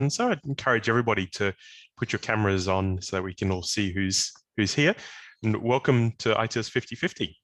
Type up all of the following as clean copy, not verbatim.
And so I'd encourage everybody to put your cameras on so that we can all see who's here. And welcome to ITLS5050.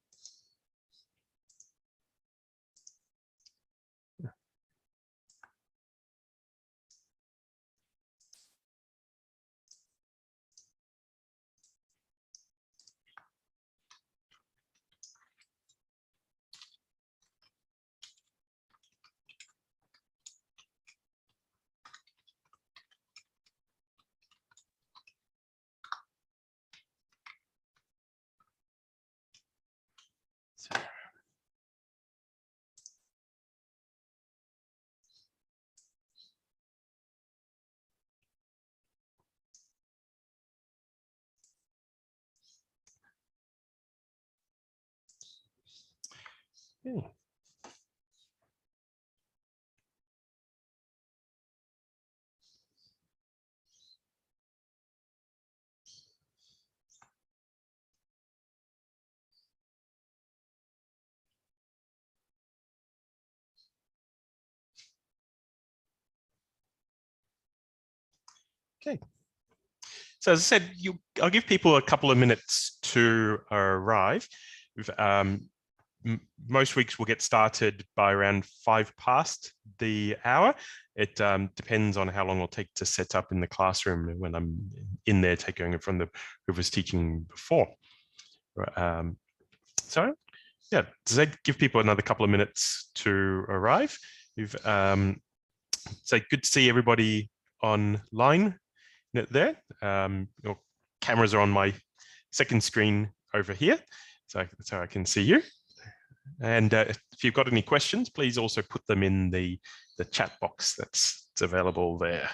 Okay. Okay. So as I said, I'll give people a couple of minutes to arrive. Most weeks we'll get started by around 5 past the hour. It depends on how long it'll take to set up in the classroom when I'm in there taking over from who was teaching before. So yeah, does that give people another couple of minutes to arrive? So good to see everybody online there. Your cameras are on my second screen over here, so I can see you. And if you've got any questions, please also put them in the chat box that's available there.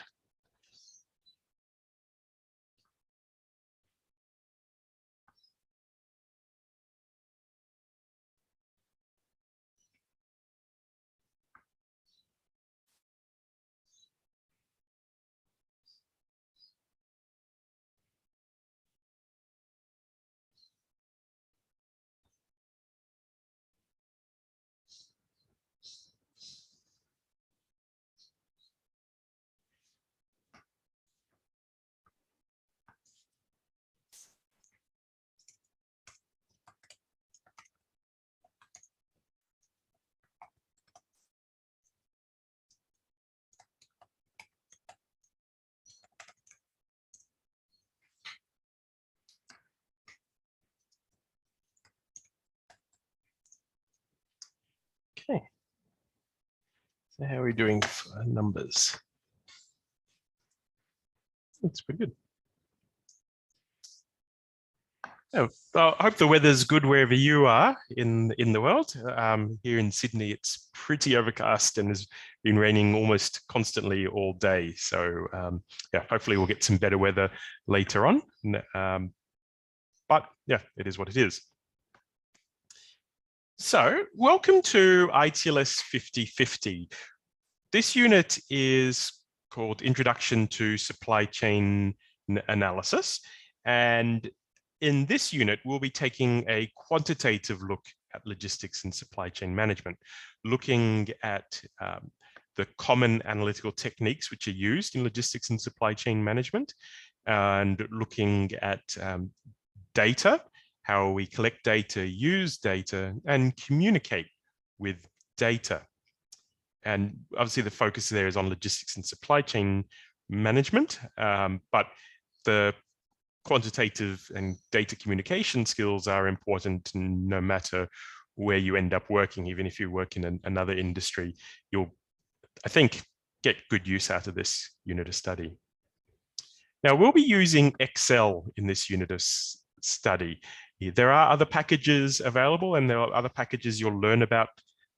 Okay. So how are we doing for numbers? That's pretty good. Oh, I hope the weather's good wherever you are in the world. Here in Sydney, it's pretty overcast and has been raining almost constantly all day. So yeah, hopefully we'll get some better weather later on. But yeah, it is what it is. So welcome to ITLS5050. This unit is called Introduction to Supply Chain Analysis. And in this unit, we'll be taking a quantitative look at logistics and supply chain management, looking at the common analytical techniques which are used in logistics and supply chain management, and looking at data, how we collect data, use data, and communicate with data. And obviously the focus there is on logistics and supply chain management, but the quantitative and data communication skills are important no matter where you end up working. Even if you work in another industry, you'll, I think, get good use out of this unit of study. Now, we'll be using Excel in this unit of study. There are other packages available, and there are other packages you'll learn about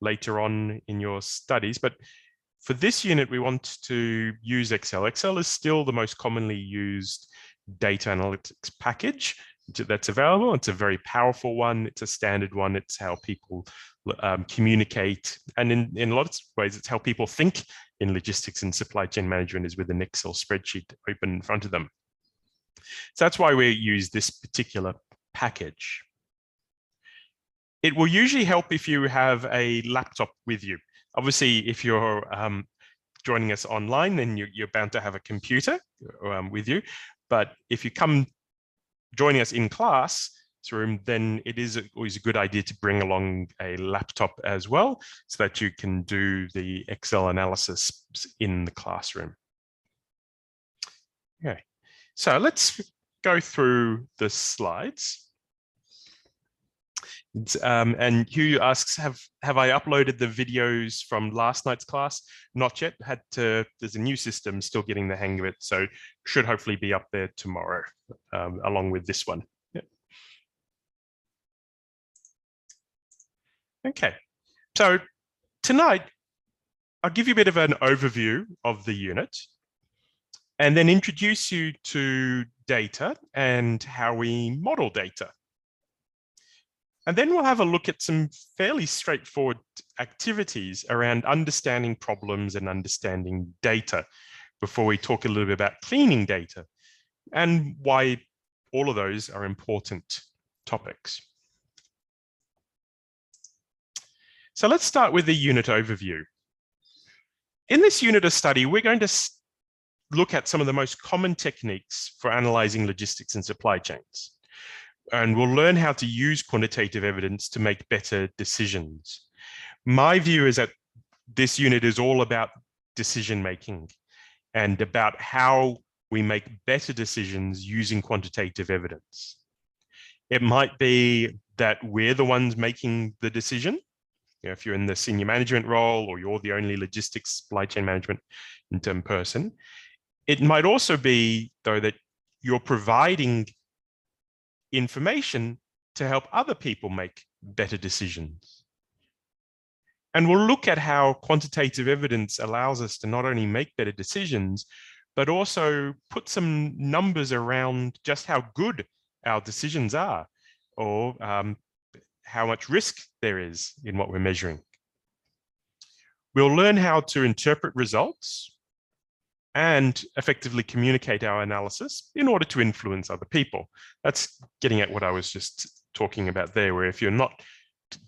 later on in your studies. But for this unit, we want to use Excel. Excel is still the most commonly used data analytics package that's available. It's a very powerful one. It's a standard one. It's how people communicate. And in a lot of ways, it's how people think in logistics and supply chain management is with an Excel spreadsheet open in front of them. So that's why we use this particular package. It will usually help if you have a laptop with you. Obviously, if you're joining us online, then you're bound to have a computer with you. But if you come joining us in class room, then it is always a good idea to bring along a laptop as well, so that you can do the Excel analysis in the classroom. Okay, so let's go through the slides. And Hugh asks, have I uploaded the videos from last night's class? Not yet. There's a new system, still getting the hang of it, so should hopefully be up there tomorrow, along with this one. Yep. Okay, so tonight I'll give you a bit of an overview of the unit, and then introduce you to data and how we model data. And then we'll have a look at some fairly straightforward activities around understanding problems and understanding data before we talk a little bit about cleaning data and why all of those are important topics. So let's start with the unit overview. In this unit of study, we're going to look at some of the most common techniques for analyzing logistics and supply chains. And we'll learn how to use quantitative evidence to make better decisions. My view is that this unit is all about decision making and about how we make better decisions using quantitative evidence. It might be that we're the ones making the decision. You know, if you're in the senior management role, or you're the only logistics supply chain management person. It might also be, though, that you're providing information to help other people make better decisions. And we'll look at how quantitative evidence allows us to not only make better decisions, but also put some numbers around just how good our decisions are, or how much risk there is in what we're measuring. We'll learn how to interpret results and effectively communicate our analysis in order to influence other people. That's getting at what I was just talking about there, where if you're not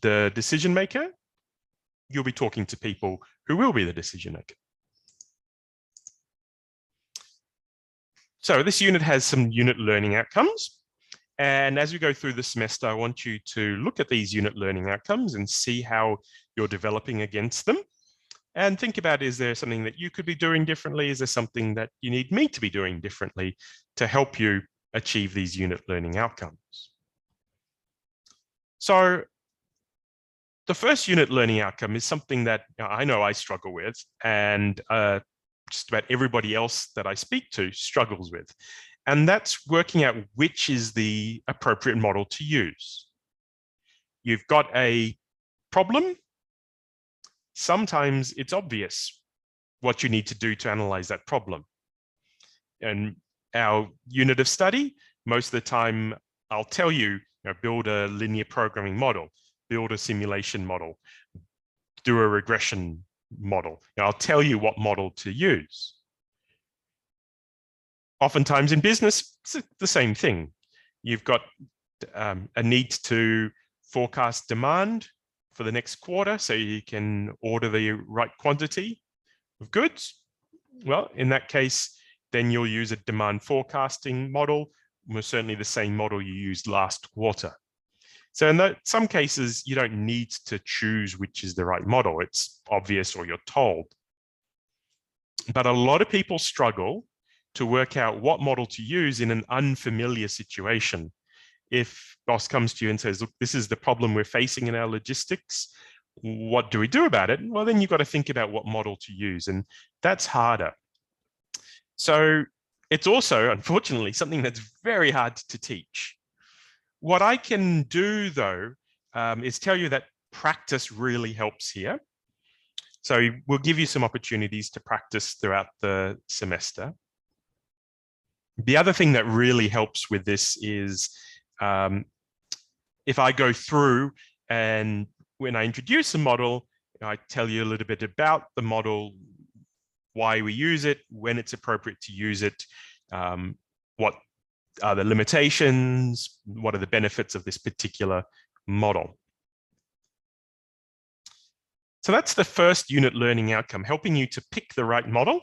the decision maker, you'll be talking to people who will be the decision maker. So this unit has some unit learning outcomes. And as we go through the semester, I want you to look at these unit learning outcomes and see how you're developing against them. And think about, is there something that you could be doing differently? Is there something that you need me to be doing differently to help you achieve these unit learning outcomes? So the first unit learning outcome is something that I know I struggle with, and just about everybody else that I speak to struggles with. And that's working out which is the appropriate model to use. You've got a problem. Sometimes it's obvious what you need to do to analyze that problem. And our unit of study, most of the time, I'll tell you, build a linear programming model, build a simulation model, do a regression model. I'll tell you what model to use. Oftentimes in business, it's the same thing. You've got a need to forecast demand for the next quarter so you can order the right quantity of goods. Well, in that case, then you'll use a demand forecasting model, most certainly the same model you used last quarter. So in some cases, you don't need to choose which is the right model. It's obvious, or you're told. But a lot of people struggle to work out what model to use in an unfamiliar situation. If boss comes to you and says, look, this is the problem we're facing in our logistics, what do we do about it? Well, then you've got to think about what model to use, and that's harder. So it's also, unfortunately, something that's very hard to teach. What I can do, though, is tell you that practice really helps here. So we'll give you some opportunities to practice throughout the semester. The other thing that really helps with this is if I go through and when I introduce a model, I tell you a little bit about the model, why we use it, when it's appropriate to use it, what are the limitations, what are the benefits of this particular model. So that's the first unit learning outcome, helping you to pick the right model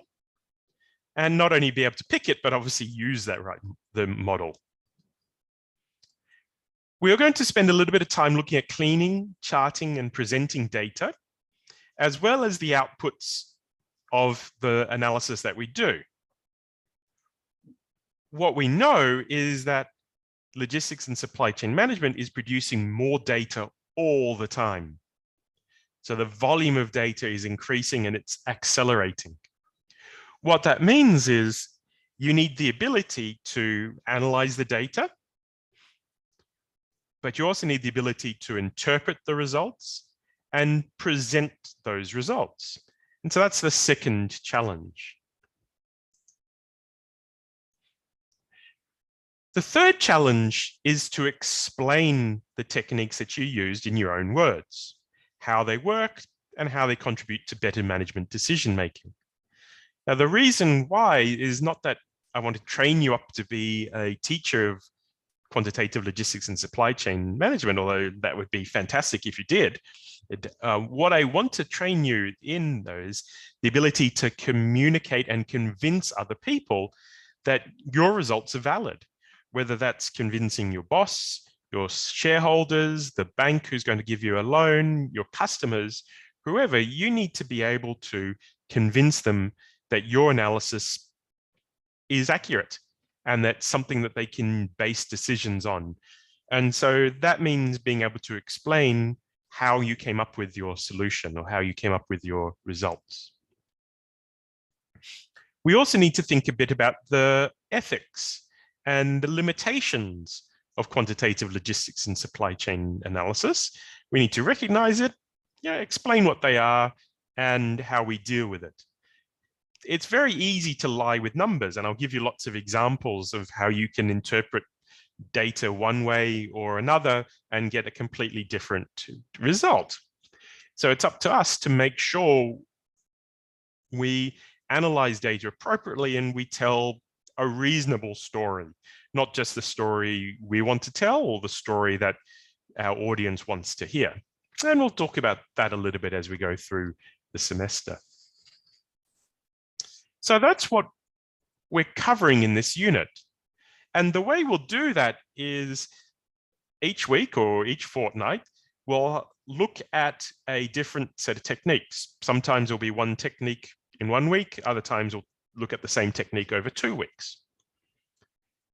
and not only be able to pick it, but obviously use the model. We are going to spend a little bit of time looking at cleaning, charting, and presenting data, as well as the outputs of the analysis that we do. What we know is that logistics and supply chain management is producing more data all the time. So the volume of data is increasing and it's accelerating. What that means is you need the ability to analyze the data, but you also need the ability to interpret the results and present those results. And so that's the second challenge. The third challenge is to explain the techniques that you used in your own words, how they work and how they contribute to better management decision-making. Now, the reason why is not that I want to train you up to be a teacher of quantitative logistics and supply chain management, although that would be fantastic if you did. What I want to train you in, though, is the ability to communicate and convince other people that your results are valid, whether that's convincing your boss, your shareholders, the bank who's going to give you a loan, your customers, whoever. You need to be able to convince them that your analysis is accurate and that's something that they can base decisions on. And so that means being able to explain how you came up with your solution or how you came up with your results. We also need to think a bit about the ethics and the limitations of quantitative logistics and supply chain analysis. We need to recognize it, explain what they are and how we deal with it. It's very easy to lie with numbers, and I'll give you lots of examples of how you can interpret data one way or another and get a completely different result. So it's up to us to make sure we analyze data appropriately and we tell a reasonable story, not just the story we want to tell or the story that our audience wants to hear. And we'll talk about that a little bit as we go through the semester. So that's what we're covering in this unit. And the way we'll do that is each week or each fortnight, we'll look at a different set of techniques. Sometimes there'll be one technique in 1 week, other times we'll look at the same technique over 2 weeks.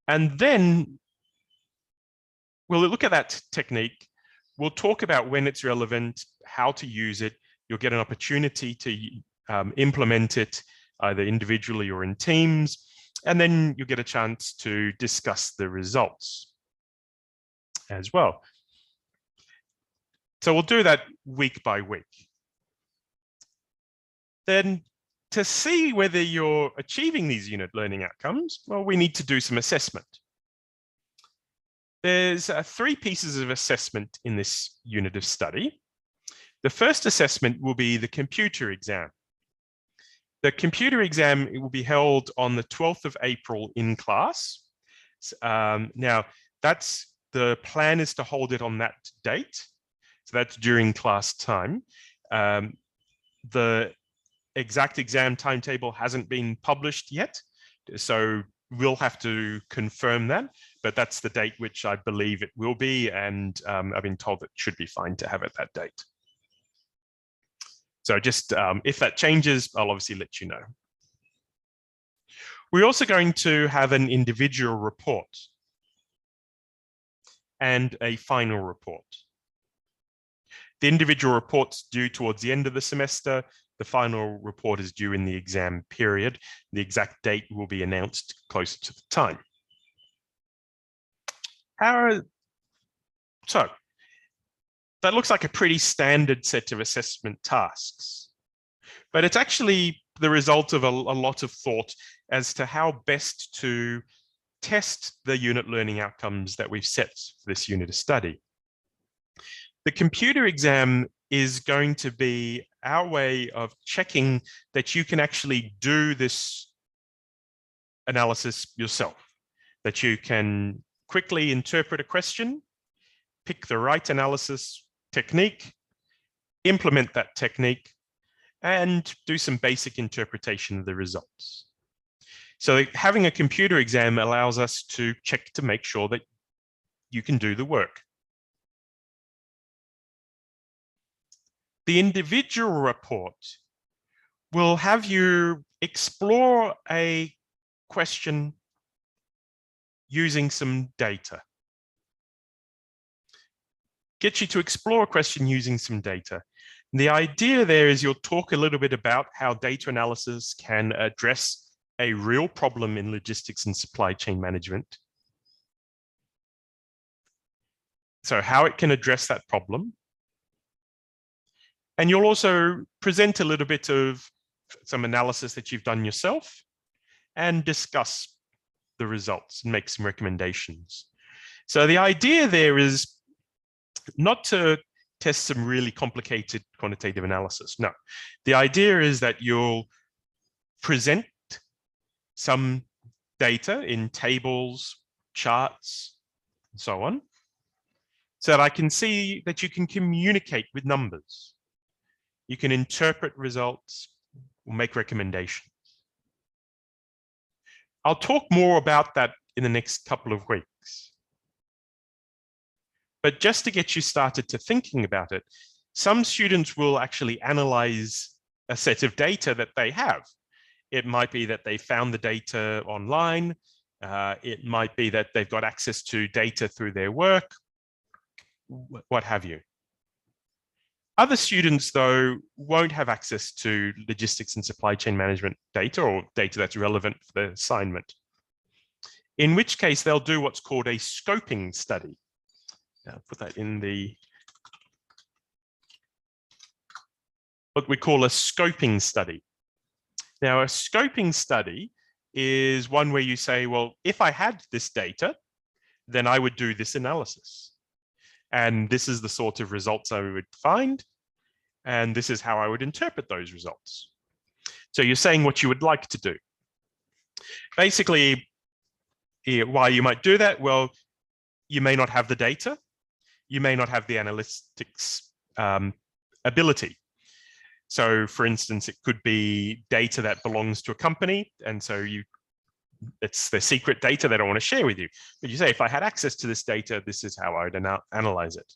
And then we'll look at that technique. We'll talk about when it's relevant, how to use it. You'll get an opportunity to implement it either individually or in teams, and then you get a chance to discuss the results as well. So we'll do that week by week. Then to see whether you're achieving these unit learning outcomes, well, we need to do some assessment. There's 3 pieces of assessment in this unit of study. The first assessment will be the computer exam. The computer exam, it will be held on the 12th of April in class. Now, the plan is to hold it on that date. So that's during class time. The exact exam timetable hasn't been published yet, so we'll have to confirm that, but that's the date which I believe it will be, and I've been told it should be fine to have it that date. So just if that changes, I'll obviously let you know. We're also going to have an individual report and a final report. The individual report's due towards the end of the semester. The final report is due in the exam period. The exact date will be announced closer to the time. So that looks like a pretty standard set of assessment tasks, but it's actually the result of a lot of thought as to how best to test the unit learning outcomes that we've set for this unit of study. The computer exam is going to be our way of checking that you can actually do this analysis yourself, that you can quickly interpret a question, pick the right analysis technique, implement that technique, and do some basic interpretation of the results. So having a computer exam allows us to check to make sure that you can do the work. The individual report will have you explore a question using some data. Get you to explore a question using some data. The idea there is you'll talk a little bit about how data analysis can address a real problem in logistics and supply chain management. So how it can address that problem. And you'll also present a little bit of some analysis that you've done yourself and discuss the results and make some recommendations. So the idea there is not to test some really complicated quantitative analysis. No, the idea is that you'll present some data in tables, charts, and so on, so that I can see that you can communicate with numbers. You can interpret results or make recommendations. I'll talk more about that in the next couple of weeks. But just to get you started to thinking about it, some students will actually analyze a set of data that they have. It might be that they found the data online. It might be that they've got access to data through their work, what have you. Other students, though, won't have access to logistics and supply chain management data or data that's relevant for the assignment, in which case they'll do what's called a scoping study. I'll put that in the, what we call a scoping study. Now, a scoping study is one where you say, well, if I had this data, then I would do this analysis. And this is the sort of results I would find. And this is how I would interpret those results. So you're saying what you would like to do. Basically, why you might do that? Well, you may not have the data. You may not have the analytics ability. So for instance, it could be data that belongs to a company. And so it's their secret data they don't want to share with you. But you say, if I had access to this data, this is how I would analyze it.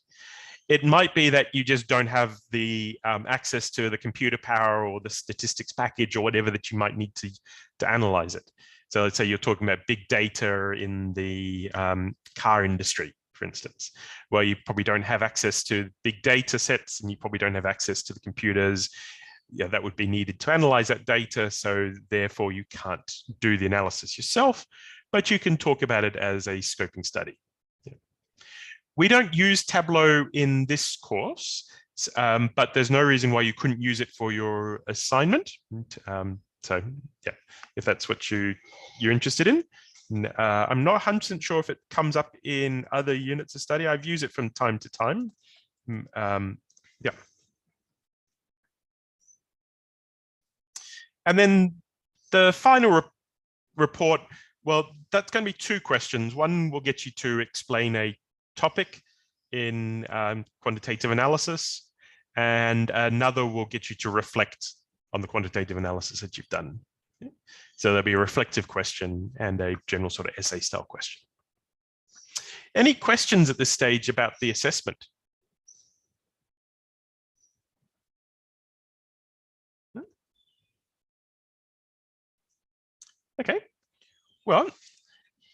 It might be that you just don't have the access to the computer power or the statistics package or whatever that you might need to analyze it. So let's say you're talking about big data in the car industry, for instance, where you probably don't have access to big data sets and you probably don't have access to the computers that would be needed to analyze that data. So therefore you can't do the analysis yourself, but you can talk about it as a scoping study. We don't use Tableau in this course, but there's no reason why you couldn't use it for your assignment. So yeah, if that's what you're interested in. I'm not 100% sure if it comes up in other units of study. I've used it from time to time. Yeah. And then the final report, well, that's going to be two questions. One will get you to explain a topic in quantitative analysis, and another will get you to reflect on the quantitative analysis that you've done. So there'll be a reflective question and a general sort of essay style question. Any questions at this stage about the assessment? Okay, well,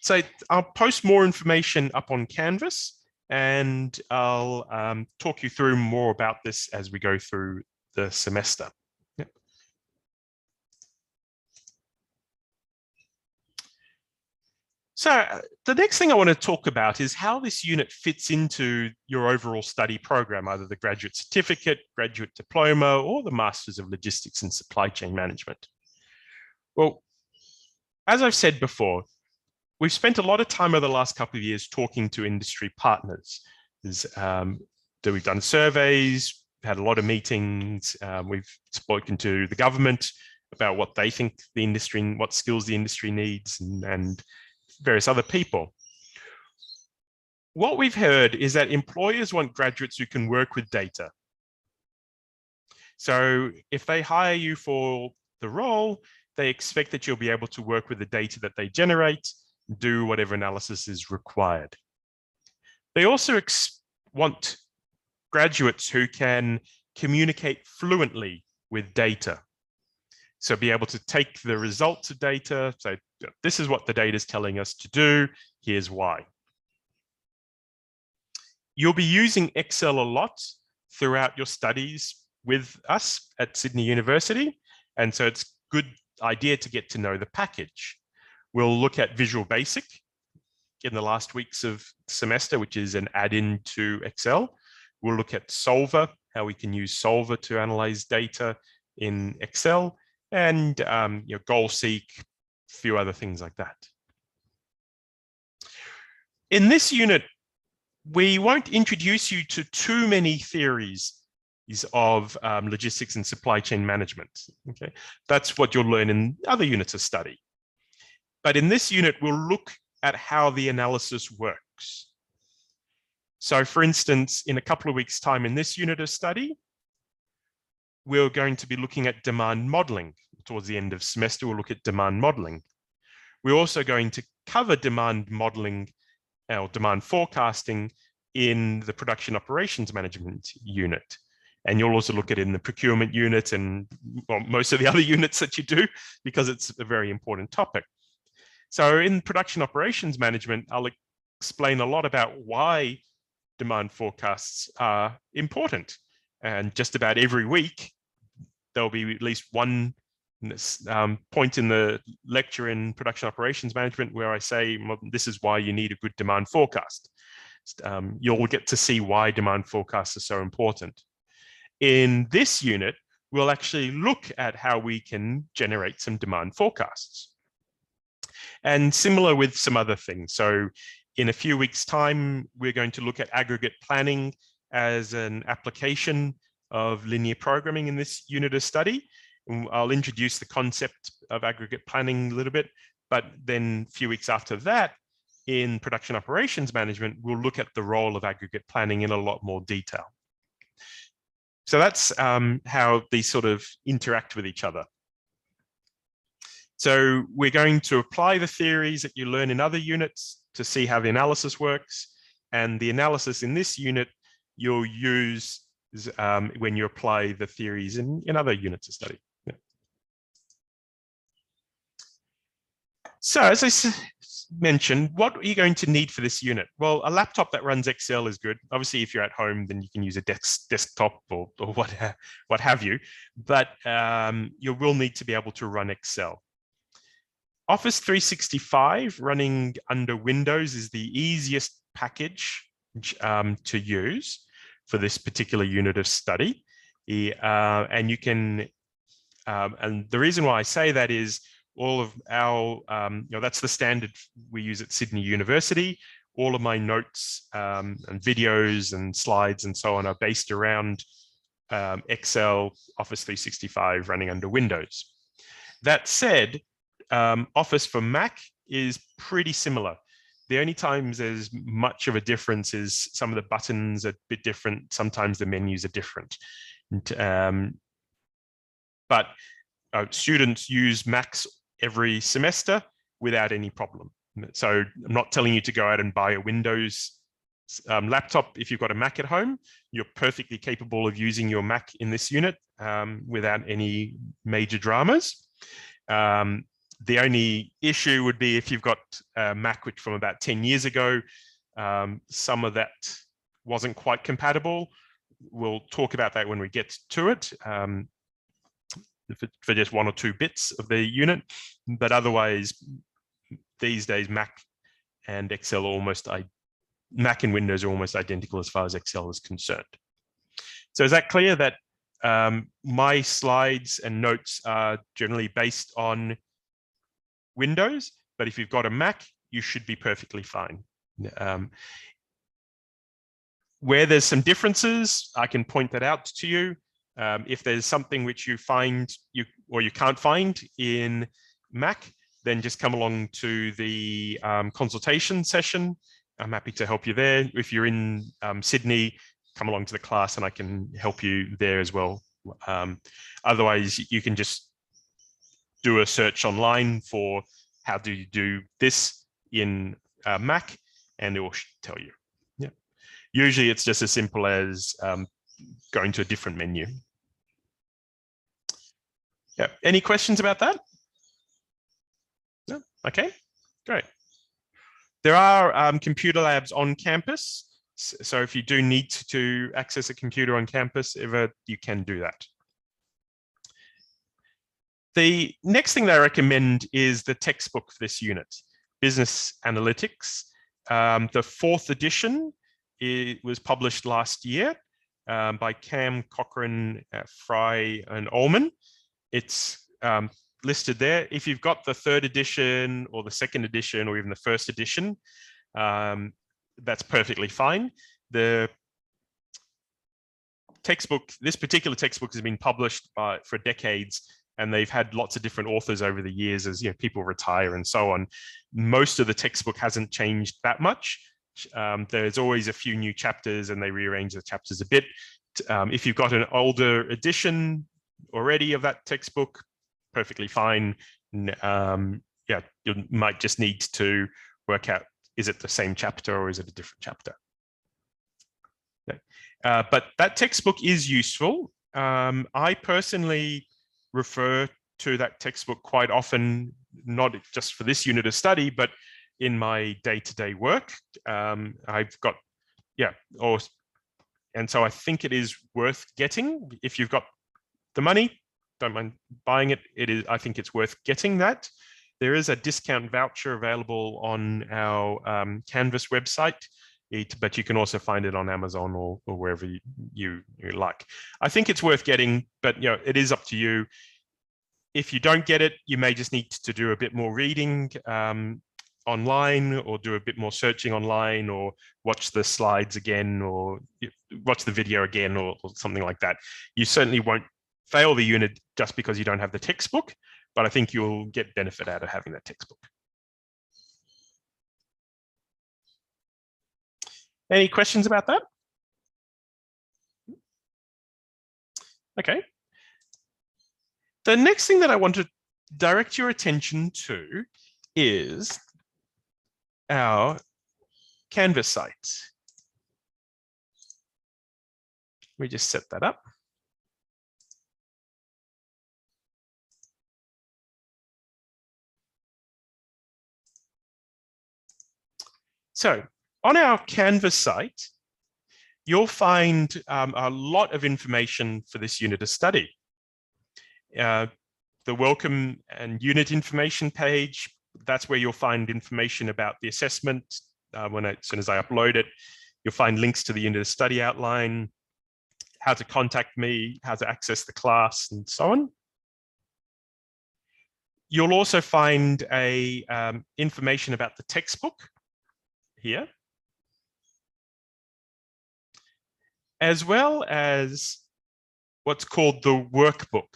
so I'll post more information up on Canvas, and I'll talk you through more about this as we go through the semester. Yep. So the next thing I want to talk about is how this unit fits into your overall study program, either the graduate certificate, graduate diploma, or the Masters of Logistics and Supply Chain Management. Well, as I've said before, we've spent a lot of time over the last couple of years talking to industry partners. We've done surveys, had a lot of meetings. We've spoken to the government about what they think the industry, what skills the industry needs, and various other people. What we've heard is that employers want graduates who can work with data. So if they hire you for the role, they expect that you'll be able to work with the data that they generate, do whatever analysis is required. They also want graduates who can communicate fluently with data. So be able to take the results of data, say, this is what the data is telling us to do, here's why. You'll be using Excel a lot throughout your studies with us at Sydney University. And so it's a good idea to get to know the package. We'll look at Visual Basic in the last weeks of semester, which is an add-in to Excel. We'll look at Solver, how we can use Solver to analyze data in Excel, and goal-seek, a few other things like that. In this unit, we won't introduce you to too many theories of logistics and supply chain management. Okay, that's what you'll learn in other units of study. But in this unit, we'll look at how the analysis works. So for instance, in a couple of weeks' time in this unit of study, we're going to be looking at demand modeling. Towards the end of semester, we'll look at demand modeling. We're also going to cover demand modeling or demand forecasting in the production operations management unit. And you'll also look at it in the procurement unit and most of the other units that you do, because it's a very important topic. So in production operations management, I'll explain a lot about why demand forecasts are important. And just about every week, there'll be at least one point in the lecture in production operations management where I say, well, this is why you need a good demand forecast. You'll get to see why demand forecasts are so important. In this unit, we'll actually look at how we can generate some demand forecasts. And similar with some other things. So in a few weeks' time, we're going to look at aggregate planning as an application of linear programming in this unit of study. I'll introduce the concept of aggregate planning a little bit, but then a few weeks after that, in production operations management, we'll look at the role of aggregate planning in a lot more detail. So that's how these sort of interact with each other. So we're going to apply the theories that you learn in other units to see how the analysis works. And the analysis in this unit, you'll use when you apply the theories in other units of study. Yeah. So as I mentioned, what are you going to need for this unit? Well, a laptop that runs Excel is good. Obviously, if you're at home, then you can use a desktop or what have you. But you will need to be able to run Excel. Office 365 running under Windows is the easiest package to use for this particular unit of study. And you can, and the reason why I say that is all of our, that's the standard we use at Sydney University. All of my notes and videos and slides and so on are based around Excel, Office 365 running under Windows. That said, Office for Mac is pretty similar. The only times there's much of a difference is some of the buttons are a bit different. Sometimes the menus are different. But students use Macs every semester without any problem. So I'm not telling you to go out and buy a Windows laptop. If you've got a Mac at home, you're perfectly capable of using your Mac in this unit without any major dramas. The only issue would be if you've got a Mac which from about 10 years ago, some of that wasn't quite compatible. We'll talk about that when we get to it for just one or two bits of the unit. But otherwise, these days, Mac and Excel are almost, Mac and Windows are almost identical as far as Excel is concerned. So is that clear that my slides and notes are generally based on Windows, but if you've got a Mac, you should be perfectly fine. Where there's some differences, I can point that out to you. If there's something which you find you can't find in Mac, then just come along to the consultation session. I'm happy to help you there. If you're in Sydney, come along to the class and I can help you there as well Otherwise, you can just do a search online for how do you do this in Mac, and it will tell you. Yeah. Usually it's just as simple as going to a different menu. Yeah. Any questions about that? No? Okay, great. There are computer labs on campus. So if you do need to access a computer on campus, you can do that. The next thing that I recommend is the textbook for this unit, Business Analytics. The 4th edition, it was published last year by Cam, Cochrane, Fry, and Ullman. It's listed there. If you've got the 3rd edition or the 2nd edition or even the 1st edition, that's perfectly fine. The textbook, this particular textbook has been published for decades, and they've had lots of different authors over the years as people retire and so on. Most of the textbook hasn't changed that much. There's always a few new chapters, and they rearrange the chapters a bit. If you've got an older edition already of that textbook, perfectly fine. Yeah, you might just need to work out, is it the same chapter or is it a different chapter? Okay. But that textbook is useful. I personally refer to that textbook quite often, not just for this unit of study, but in my day-to-day work. I've got, and so I think it is worth getting. If you've got the money, don't mind buying it. I think it's worth getting that. There is a discount voucher available on our Canvas website, but you can also find it on Amazon or wherever you like. I think it's worth getting, but it is up to you. If you don't get it, you may just need to do a bit more reading online, or do a bit more searching online, or watch the slides again, or watch the video again, or something like that. You certainly won't fail the unit just because you don't have the textbook, but I think you'll get benefit out of having that textbook. Any questions about that? Okay. The next thing that I want to direct your attention to is our Canvas site. Let me just set that up. So on our Canvas site, you'll find a lot of information for this unit of study. The welcome and unit information page, that's where you'll find information about the assessment. As soon as I upload it, you'll find links to the unit of study outline, how to contact me, how to access the class, and so on. You'll also find information about the textbook here, as well as what's called the workbook.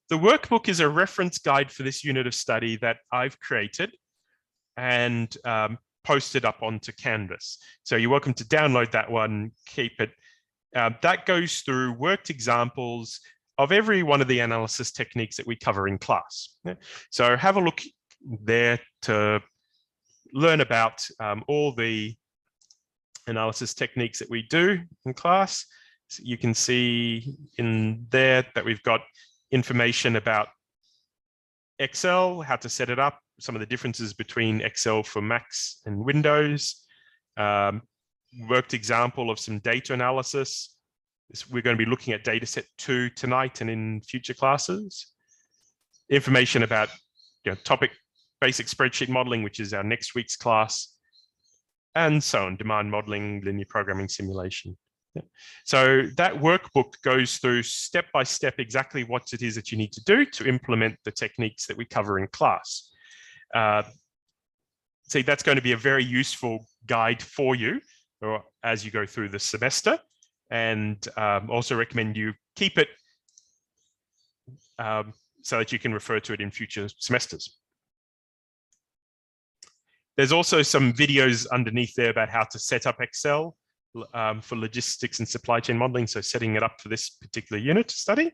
The workbook is a reference guide for this unit of study that I've created and posted up onto Canvas. So you're welcome to download that one, keep it. That goes through worked examples of every one of the analysis techniques that we cover in class. So have a look there to learn about all the analysis techniques that we do in class. So you can see in there that we've got information about Excel, how to set it up, some of the differences between Excel for Macs and Windows, worked example of some data analysis. We're going to be looking at dataset 2 tonight and in future classes. Information about topic basic spreadsheet modeling, which is our next week's class, and so on, demand modeling, linear programming simulation. Yeah. So that workbook goes through step by step exactly what it is that you need to do to implement the techniques that we cover in class. See, that's going to be a very useful guide for you as you go through the semester, and also recommend you keep it so that you can refer to it in future semesters. There's also some videos underneath there about how to set up Excel. for logistics and supply chain modeling, so setting it up for this particular unit to study.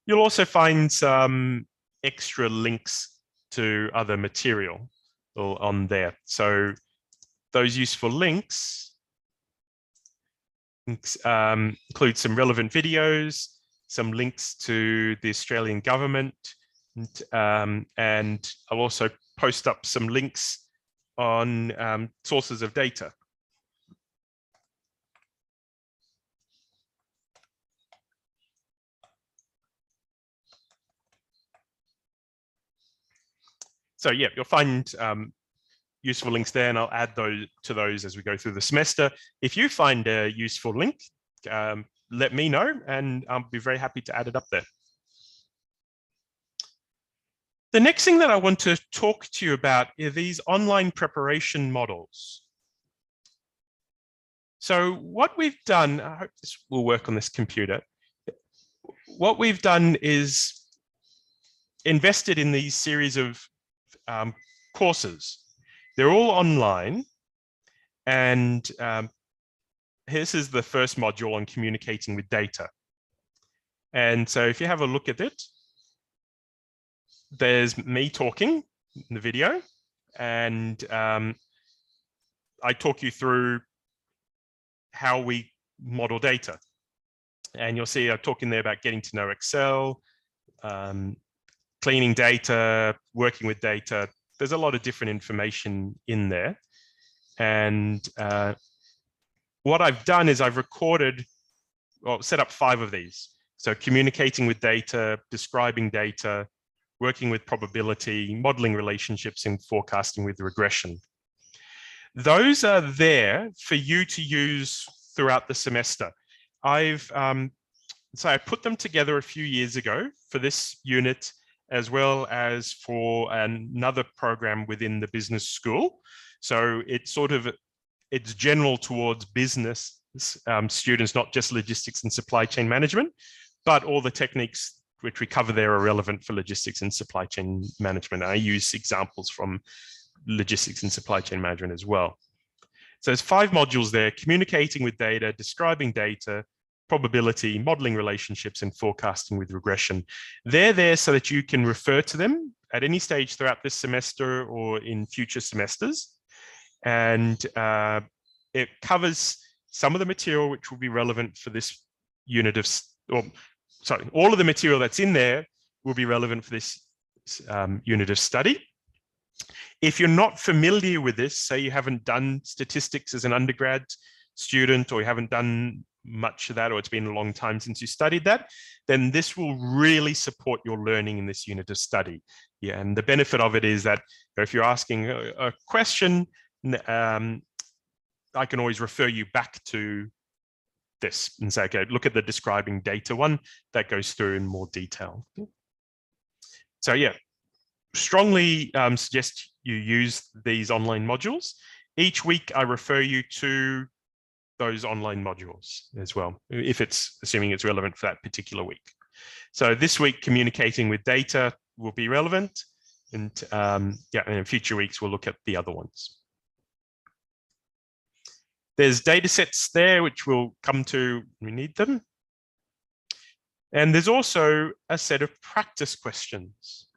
You'll also find some extra links to other material on there. So those useful links include some relevant videos, some links to the Australian government, and I'll also post up some links on sources of data. So yeah, you'll find useful links there, and I'll add those as we go through the semester. If you find a useful link, let me know, and I'll be very happy to add it up there. The next thing that I want to talk to you about are these online preparation models. So what we've done, I hope this will work on this computer. What we've done is invested in these series of courses. They're all online, and this is the first module on communicating with data. And so if you have a look at it, there's me talking in the video, and I talk you through how we model data. And you'll see I'm talking there about getting to know Excel, cleaning data, working with data. There's a lot of different information in there. And what I've done is I've recorded, well, set up 5 of these. So communicating with data, describing data, working with probability, modeling relationships, and forecasting with regression. Those are there for you to use throughout the semester. So I put them together a few years ago for this unit, as well as for another program within the business school. So it's general towards business students, not just logistics and supply chain management, but all the techniques which we cover there are relevant for logistics and supply chain management. I use examples from logistics and supply chain management as well. So there's 5 modules there: communicating with data, describing data, probability, modeling relationships, and forecasting with regression. They're there so that you can refer to them at any stage throughout this semester or in future semesters. And it covers some of the material which will be relevant for this unit of, all of the material that's in there will be relevant for this unit of study. If you're not familiar with this, say you haven't done statistics as an undergrad student, or you haven't done much of that, or it's been a long time since you studied that, then this will really support your learning in this unit of study. Yeah, and the benefit of it is that if you're asking a question, I can always refer you back to this and say, okay, look at the describing data one that goes through in more detail. So yeah, strongly suggest you use these online modules. Each week I refer you to those online modules as well, if it's assuming it's relevant for that particular week. So this week, communicating with data will be relevant, and yeah, and in future weeks we'll look at the other ones. There's data sets there which we'll come to when we need them. And there's also a set of practice questions.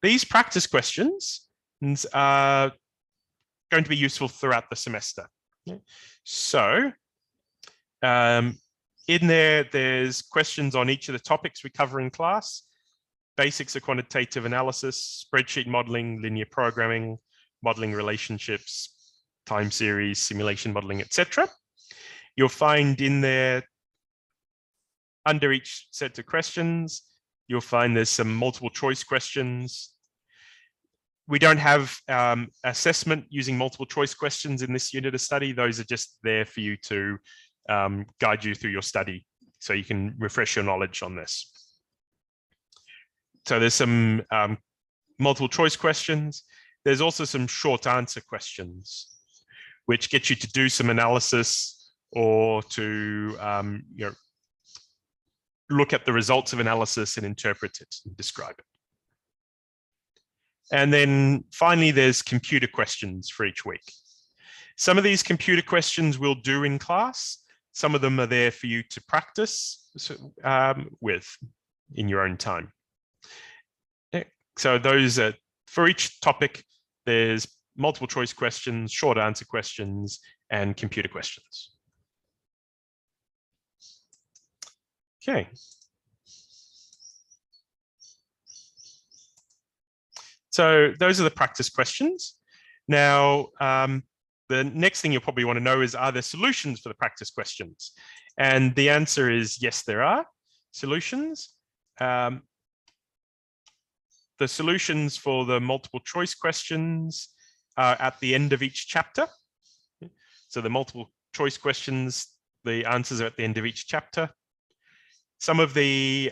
These practice questions are going to be useful throughout the semester. So in there, there's questions on each of the topics we cover in class: basics of quantitative analysis, spreadsheet modeling, linear programming, modeling relationships, time series, simulation modeling, etc. You'll find in there, under each set of questions, you'll find there's some multiple choice questions. We don't have assessment using multiple choice questions in this unit of study. Those are just there for you to guide you through your study, so you can refresh your knowledge on this. So there's some multiple choice questions. There's also some short answer questions, which get you to do some analysis or to look at the results of analysis and interpret it and describe it. And then finally, there's computer questions for each week. Some of these computer questions we'll do in class. Some of them are there for you to practice with in your own time. So those are, for each topic, there's multiple choice questions, short answer questions, and computer questions. Okay. So those are the practice questions. Now, the next thing you'll probably want to know is, are there solutions for the practice questions? And the answer is yes, there are solutions. The solutions for the multiple choice questions are at the end of each chapter. So the multiple choice questions, the answers are at the end of each chapter. Some of the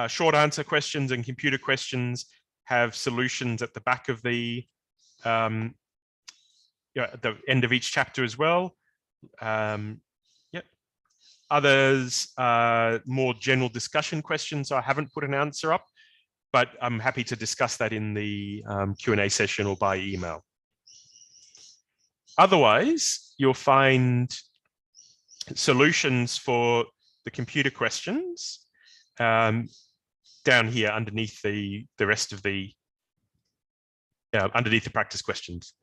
short answer questions and computer questions have solutions at the back of the at the end of each chapter as well. Yep. Others more general discussion questions. So I haven't put an answer up, but I'm happy to discuss that in the Q&A session or by email. Otherwise, you'll find solutions for the computer questions down here underneath the rest of the underneath the practice questions.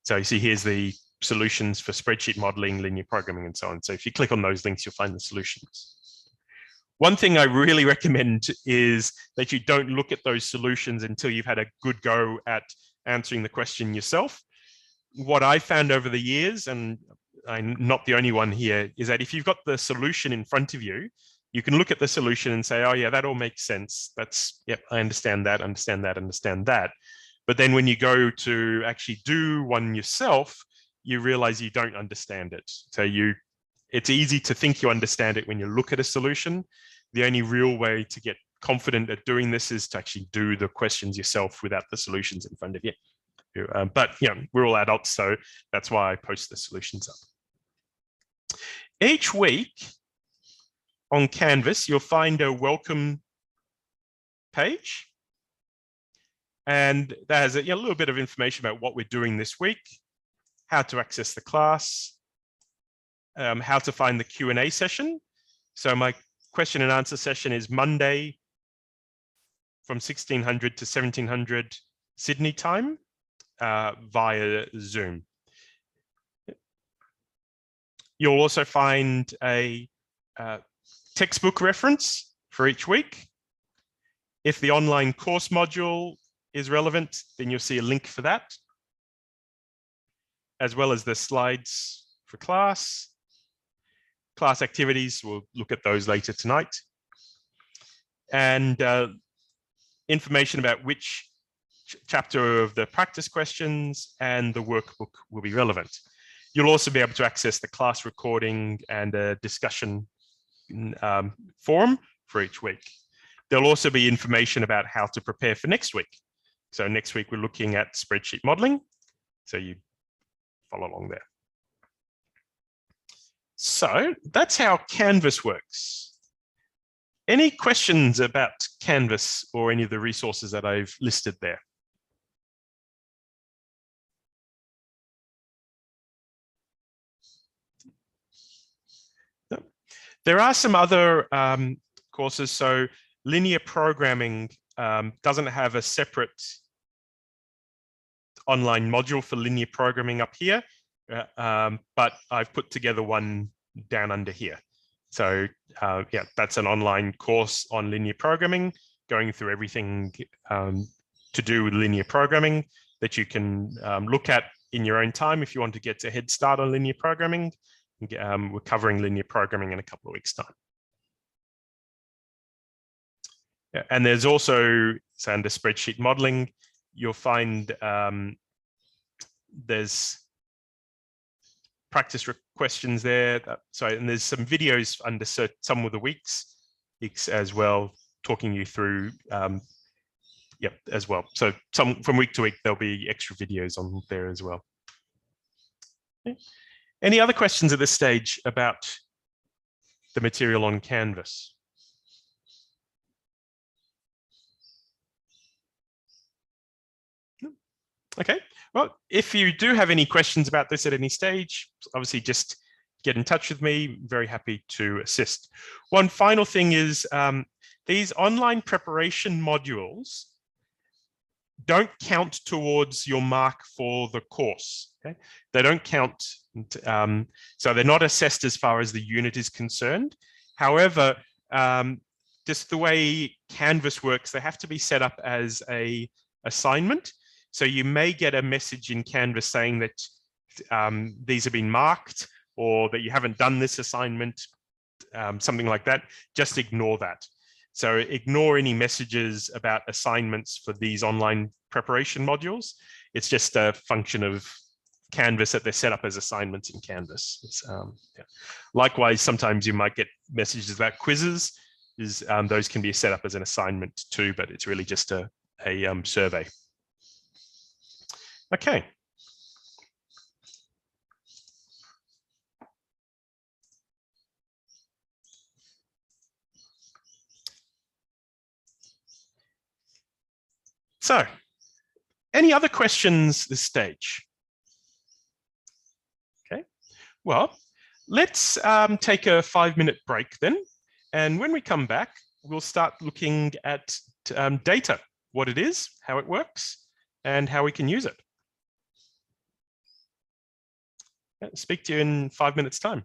So you see here's the solutions for spreadsheet modeling, linear programming, and so on. So if you click on those links, you'll find the solutions. One thing I really recommend is that you don't look at those solutions until you've had a good go at answering the question yourself. What I found over the years, and I'm not the only one here, is that if you've got the solution in front of you, you can look at the solution and say, oh yeah, that all makes sense. That's, yep, I understand that, understand that, understand that. But then when you go to actually do one yourself, you realize you don't understand it. So it's easy to think you understand it when you look at a solution. The only real way to get confident at doing this is to actually do the questions yourself without the solutions in front of you. But we're all adults, so that's why I post the solutions up. Each week on Canvas, you'll find a welcome page. And that has a little bit of information about what we're doing this week, how to access the class, how to find the Q&A session. So my question and answer session is Monday from 1600 to 1700 Sydney time via Zoom. You'll also find a textbook reference for each week. If the online course module is relevant, then you'll see a link for that, as well as the slides for class. Class activities, we'll look at those later tonight. And information about which chapter of the practice questions and the workbook will be relevant. You'll also be able to access the class recording and a discussion forum for each week. There'll also be information about how to prepare for next week. So next week, we're looking at spreadsheet modeling. So you follow along there. So that's how Canvas works. Any questions about Canvas or any of the resources that I've listed there? There are some other courses. So linear programming doesn't have a separate online module for linear programming up here, but I've put together one down under here. So yeah, that's an online course on linear programming, going through everything to do with linear programming that you can look at in your own time if you want to get a head start on linear programming. We're covering linear programming in a couple of weeks' time. Yeah, and there's also, so under spreadsheet modeling, you'll find there's practice questions there. And there's some videos under some of the weeks as well, talking you through, as well. So from week to week, there'll be extra videos on there as well. Okay. Any other questions at this stage about the material on Canvas? Okay, well, if you do have any questions about this at any stage, obviously just get in touch with me. Very happy to assist. One final thing is these online preparation modules don't count towards your mark for the course. Okay? They don't count, so they're not assessed as far as the unit is concerned. However, just the way Canvas works, they have to be set up as a assignment. So you may get a message in Canvas saying that these have been marked or that you haven't done this assignment, something like that. Just ignore that. So ignore any messages about assignments for these online preparation modules. It's just a function of Canvas that they're set up as assignments in Canvas. Yeah. Likewise, sometimes you might get messages about quizzes. Those can be set up as an assignment too, but it's really just a survey. Okay. So, any other questions this stage? Okay, well, let's take a 5-minute break then. And when we come back, we'll start looking at data, what it is, how it works, and how we can use it. Speak to you in 5 minutes' time.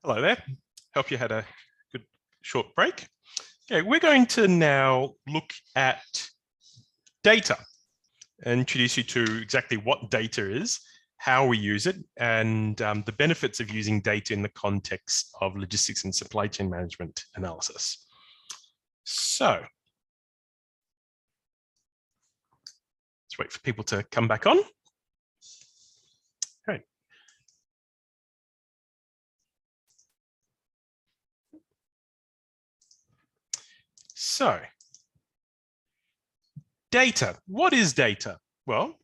Hello there. Hope you had a good short break. Okay, we're going to now look at data and introduce you to exactly what data is, how we use it, and the benefits of using data in the context of logistics and supply chain management analysis. So, let's wait for people to come back on. Okay. So, data. What is data? Well,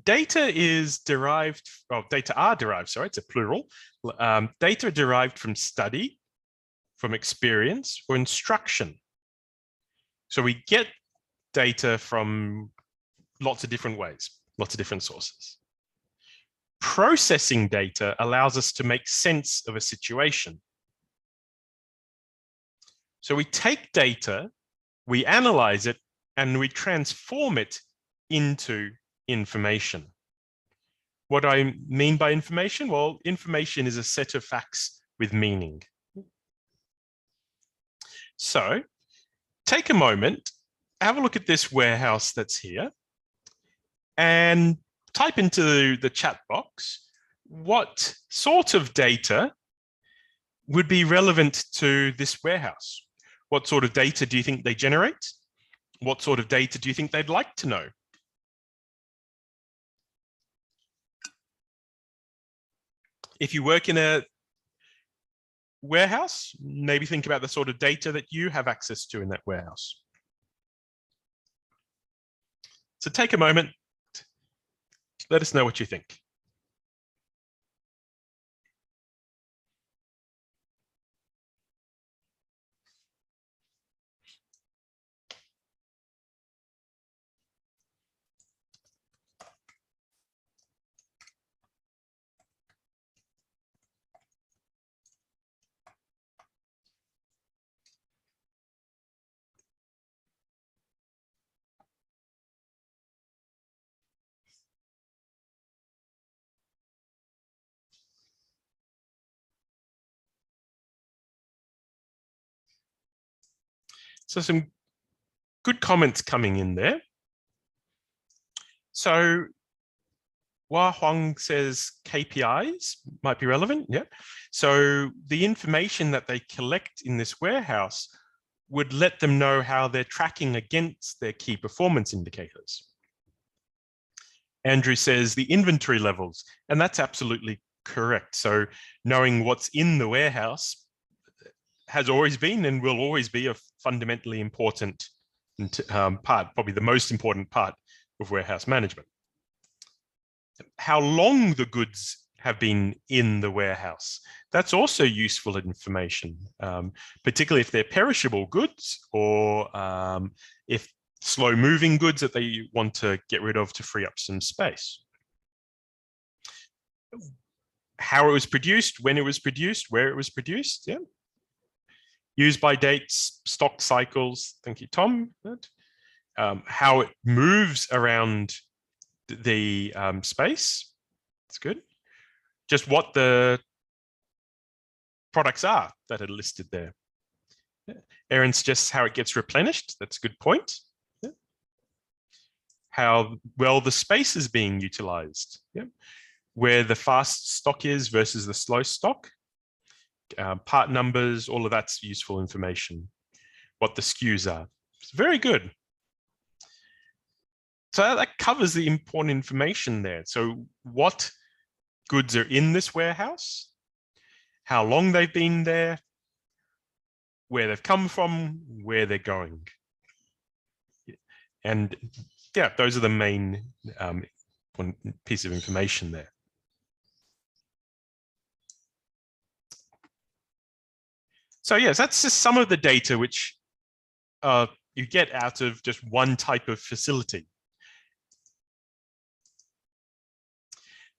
data is derived, well, data are derived, sorry, it's a plural. Data are derived from study, from experience, or instruction. So we get data from lots of different ways, lots of different sources. Processing data allows us to make sense of a situation. So we take data, we analyze it, and we transform it into information. What do I mean by information? Well, information is a set of facts with meaning. So take a moment, have a look at this warehouse that's here, and type into the chat box what sort of data would be relevant to this warehouse. What sort of data do you think they generate? What sort of data do you think they'd like to know? If you work in a warehouse, maybe think about the sort of data that you have access to in that warehouse. So take a moment, let us know what you think. So some good comments coming in there. So Hua Huang says KPIs might be relevant. Yeah. So the information that they collect in this warehouse would let them know how they're tracking against their key performance indicators. Andrew says the inventory levels, and that's absolutely correct. So knowing what's in the warehouse has always been and will always be a fundamentally important part, probably the most important part of warehouse management. How long the goods have been in the warehouse, that's also useful information, particularly if they're perishable goods or if slow moving goods that they want to get rid of to free up some space. How it was produced, when it was produced, where it was produced, yeah. Use by dates, stock cycles, thank you, Tom. How it moves around the space, it's good. Just what the products are that are listed there. Yeah. Aaron suggests how it gets replenished, that's a good point. Yeah. How well the space is being utilized. Yeah. Where the fast stock is versus the slow stock. Part numbers, all of that's useful information. What the SKUs are. It's very good. So that covers the important information there. So what goods are in this warehouse, how long they've been there, where they've come from, where they're going. And yeah, those are the main piece of information there. So yes, that's just some of the data which you get out of just one type of facility.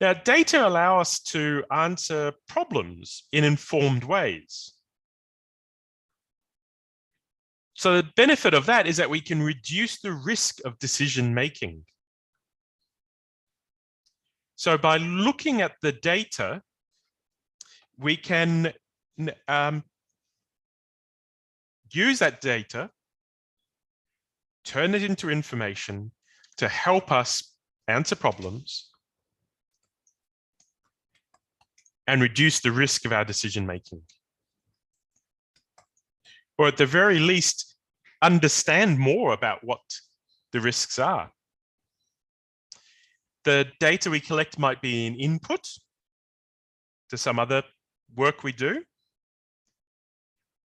Now, data allow us to answer problems in informed ways. So the benefit of that is that we can reduce the risk of decision making. So by looking at the data, we can use that data, turn it into information to help us answer problems and reduce the risk of our decision making. Or at the very least, understand more about what the risks are. The data we collect might be an input to some other work we do.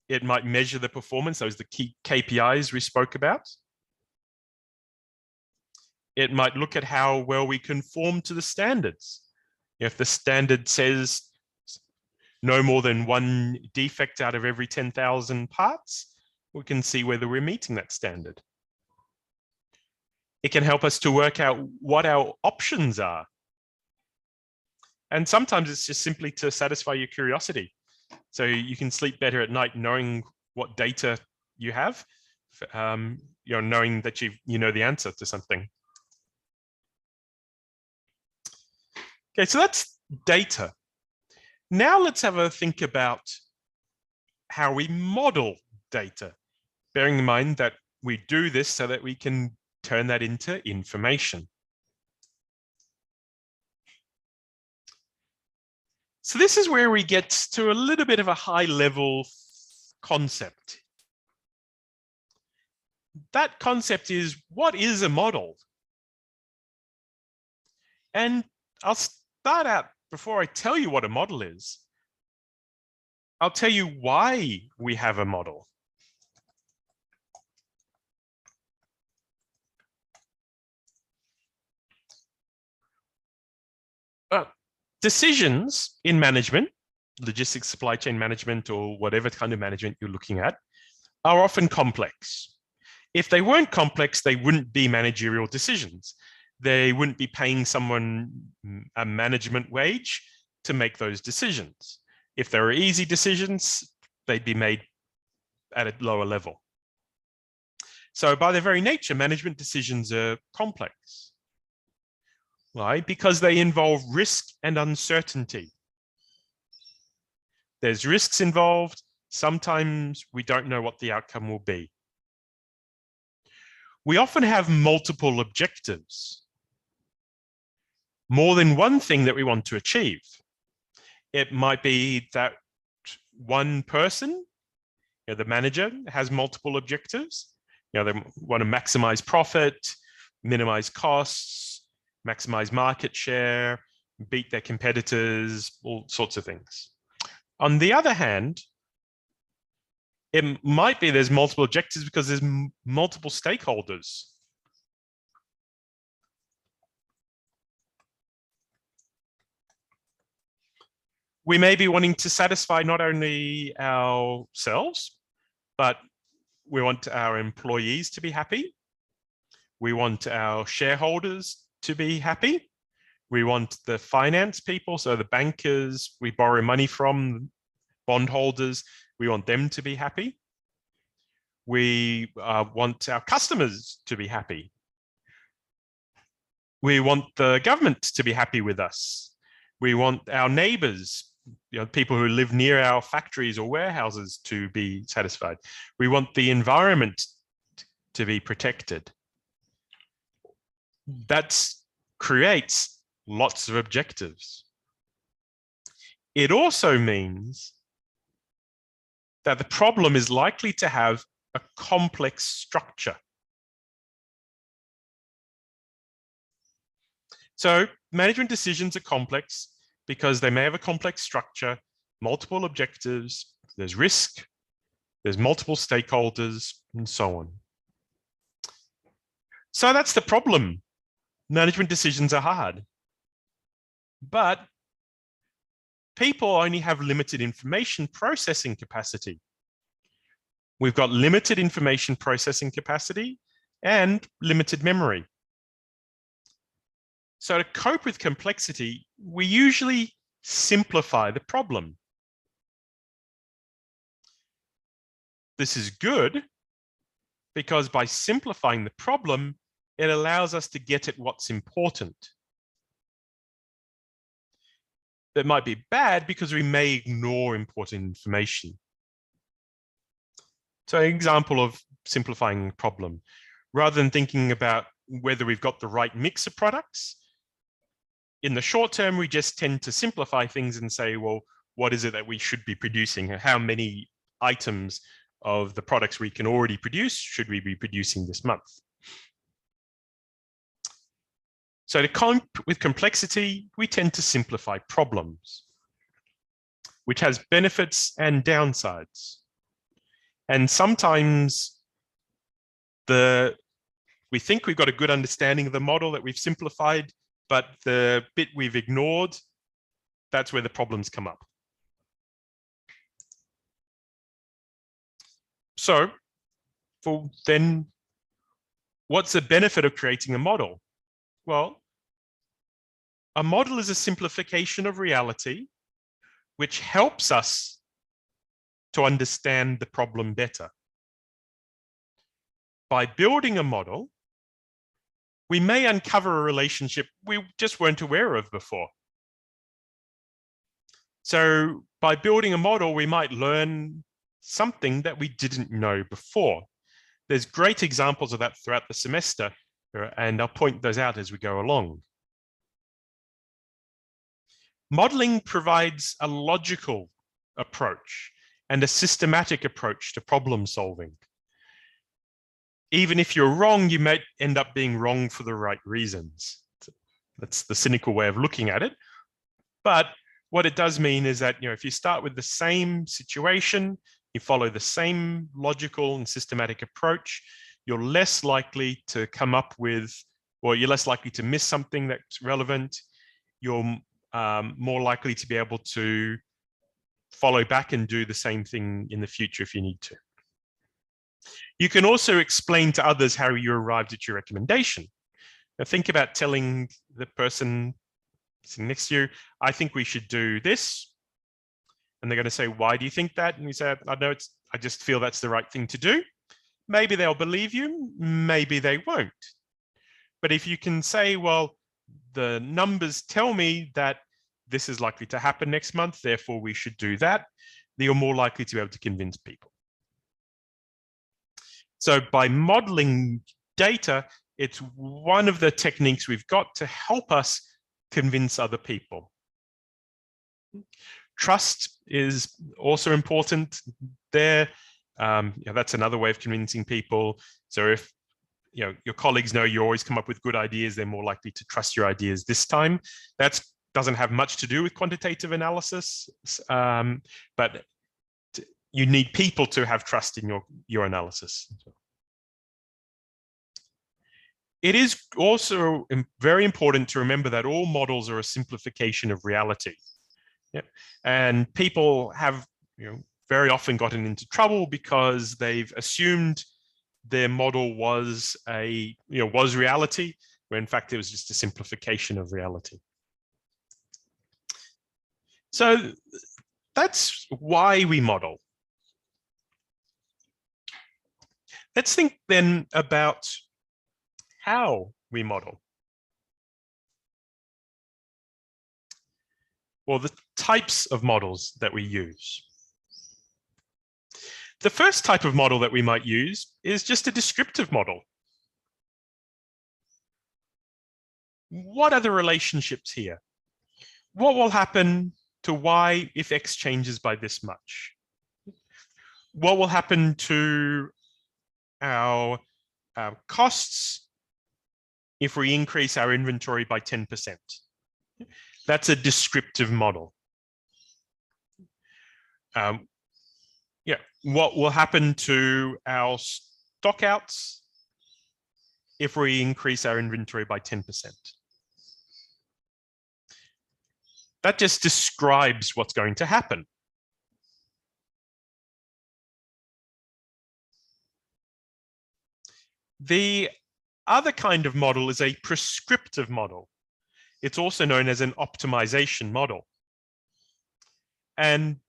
It might measure the performance, those are the key KPIs we spoke about. It might look at how well we conform to the standards. If the standard says no more than one defect out of every 10,000 parts, we can see whether we're meeting that standard. It can help us to work out what our options are. And sometimes it's just simply to satisfy your curiosity. So you can sleep better at night knowing what data you have, knowing that you know the answer to something. Okay, so that's data. Now let's have a think about how we model data, bearing in mind that we do this so that we can turn that into information. So this is where we get to a little bit of a high level concept. That concept is, what is a model? And I'll start out, before I tell you what a model is, I'll tell you why we have a model. Decisions in management, logistics, supply chain management, or whatever kind of management you're looking at, are often complex. If they weren't complex, they wouldn't be managerial decisions. They wouldn't be paying someone a management wage to make those decisions. If they were easy decisions, they'd be made at a lower level. So by their very nature, management decisions are complex. Why? Because they involve risk and uncertainty. There's risks involved. Sometimes we don't know what the outcome will be. We often have multiple objectives. more than one thing that we want to achieve. It might be that one person, the manager, has multiple objectives. They want to maximize profit, minimize costs, maximize market share, beat their competitors, all sorts of things. On the other hand, it might be there's multiple objectives because there's multiple stakeholders. We may be wanting to satisfy not only ourselves, but we want our employees to be happy. We want our shareholders to be happy. We want the finance people, so the bankers we borrow money from, bondholders, we want them to be happy. We want our customers to be happy. We want the government to be happy with us. We want our neighbors, people who live near our factories or warehouses, to be satisfied. We want the environment to be protected. That creates lots of objectives. It also means that the problem is likely to have a complex structure. So management decisions are complex because they may have a complex structure, multiple objectives, there's risk, there's multiple stakeholders, and so on. So that's the problem. Management decisions are hard. But people only have limited information processing capacity. We've got limited information processing capacity and limited memory. So to cope with complexity, we usually simplify the problem. This is good because by simplifying the problem, it allows us to get at what's important. That might be bad because we may ignore important information. So an example of simplifying the problem, rather than thinking about whether we've got the right mix of products, in the short term, we just tend to simplify things and say, well, what is it that we should be producing? How many items of the products we can already produce should we be producing this month? So to cope with complexity, we tend to simplify problems, which has benefits and downsides. And sometimes we think we've got a good understanding of the model that we've simplified, but the bit we've ignored, that's where the problems come up. So then what's the benefit of creating a model? Well, a model is a simplification of reality, which helps us to understand the problem better. By building a model, we may uncover a relationship we just weren't aware of before. So by building a model, we might learn something that we didn't know before. There's great examples of that throughout the semester, and I'll point those out as we go along. Modeling provides a logical approach and a systematic approach to problem solving. Even if you're wrong, you might end up being wrong for the right reasons. That's the cynical way of looking at it. But what it does mean is that, if you start with the same situation, you follow the same logical and systematic approach, you're less likely to come up with, or you're less likely to miss something that's relevant. You're more likely to be able to follow back and do the same thing in the future if you need to. You can also explain to others how you arrived at your recommendation. Now think about telling the person sitting next to you, I think we should do this. And they're going to say, why do you think that? And you say, I just feel that's the right thing to do. Maybe they'll believe you, maybe they won't. But if you can say, well, the numbers tell me that this is likely to happen next month, therefore we should do that, then you're more likely to be able to convince people. So by modeling data, it's one of the techniques we've got to help us convince other people. Trust is also important there. That's another way of convincing people. So if your colleagues know you always come up with good ideas, they're more likely to trust your ideas this time. That doesn't have much to do with quantitative analysis, but you need people to have trust in your analysis. It is also very important to remember that all models are a simplification of reality. And people have very often gotten into trouble because they've assumed their model was reality, when in fact it was just a simplification of reality. So that's why we model. Let's think then about how we model. Well, the types of models that we use. The first type of model that we might use is just a descriptive model. What are the relationships here? What will happen to Y if X changes by this much? What will happen to our costs if we increase our inventory by 10%? That's a descriptive model. What will happen to our stockouts if we increase our inventory by 10%? That just describes what's going to happen. The other kind of model is a prescriptive model. It's also known as an optimization model. And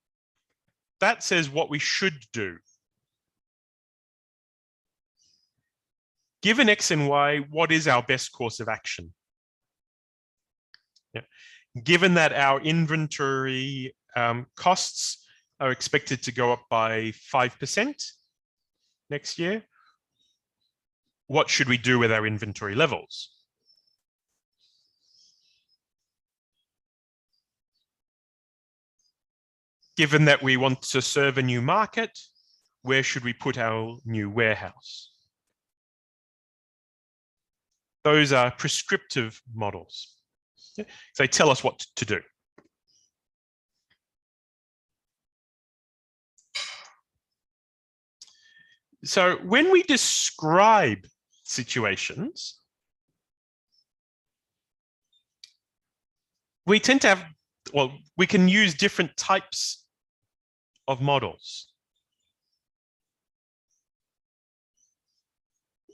that says what we should do. Given X and Y, what is our best course of action? Given that our inventory costs are expected to go up by 5% next year, what should we do with our inventory levels? Given that we want to serve a new market, where should we put our new warehouse? Those are prescriptive models. They tell us what to do. So when we describe situations, we tend to have, we can use different types of models.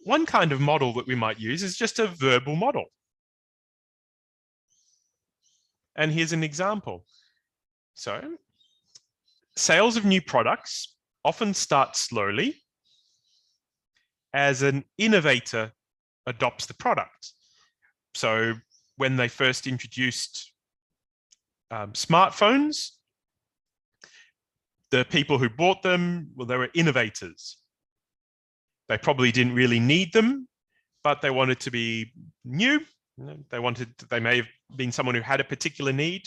One kind of model that we might use is just a verbal model. And here's an example. So, sales of new products often start slowly as an innovator adopts the product. So, when they first introduced smartphones, the people who bought them, well, they were innovators. They probably didn't really need them, but they wanted to be new. They may have been someone who had a particular need.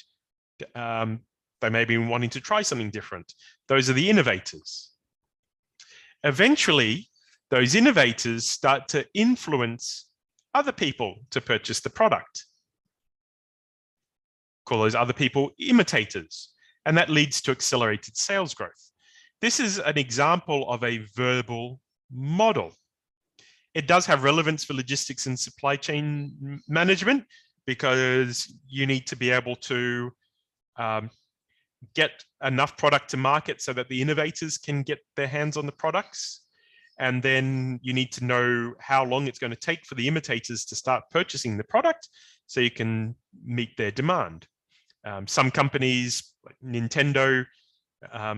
They may have been wanting to try something different. Those are the innovators. Eventually, those innovators start to influence other people to purchase the product. Call those other people imitators. And that leads to accelerated sales growth. This is an example of a verbal model. It does have relevance for logistics and supply chain management because you need to be able to get enough product to market so that the innovators can get their hands on the products. And then you need to know how long it's going to take for the imitators to start purchasing the product so you can meet their demand. Some companies, like Nintendo,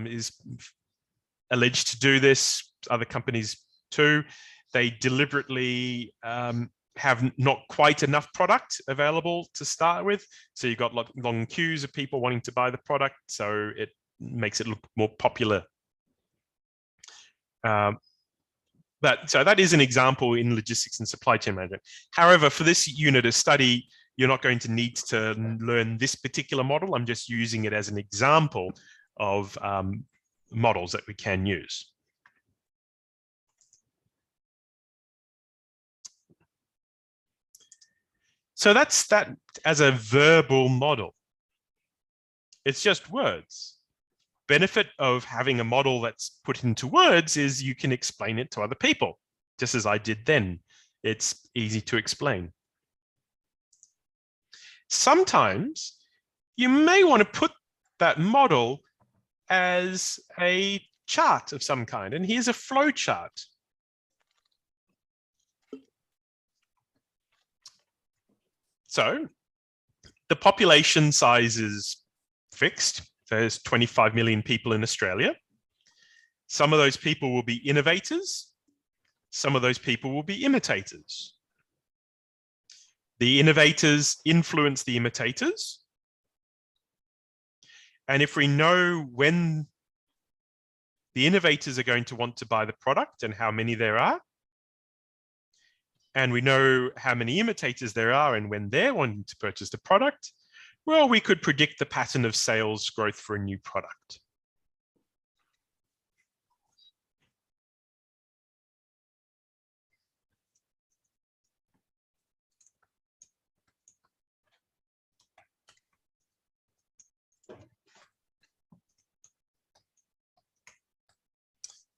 is alleged to do this. Other companies too. They deliberately have not quite enough product available to start with. So you've got long queues of people wanting to buy the product. So it makes it look more popular. So that is an example in logistics and supply chain management. However, for this unit of study, you're not going to need to learn this particular model. I'm just using it as an example of models that we can use. So that's that as a verbal model. It's just words. Benefit of having a model that's put into words is you can explain it to other people, just as I did then. It's easy to explain. Sometimes you may want to put that model as a chart of some kind, and here's a flow chart. So the population size is fixed. There's 25 million people in Australia. Some of those people will be innovators. Some of those people will be imitators. The innovators influence the imitators. And if we know when the innovators are going to want to buy the product and how many there are, and we know how many imitators there are and when they're wanting to purchase the product, well, we could predict the pattern of sales growth for a new product.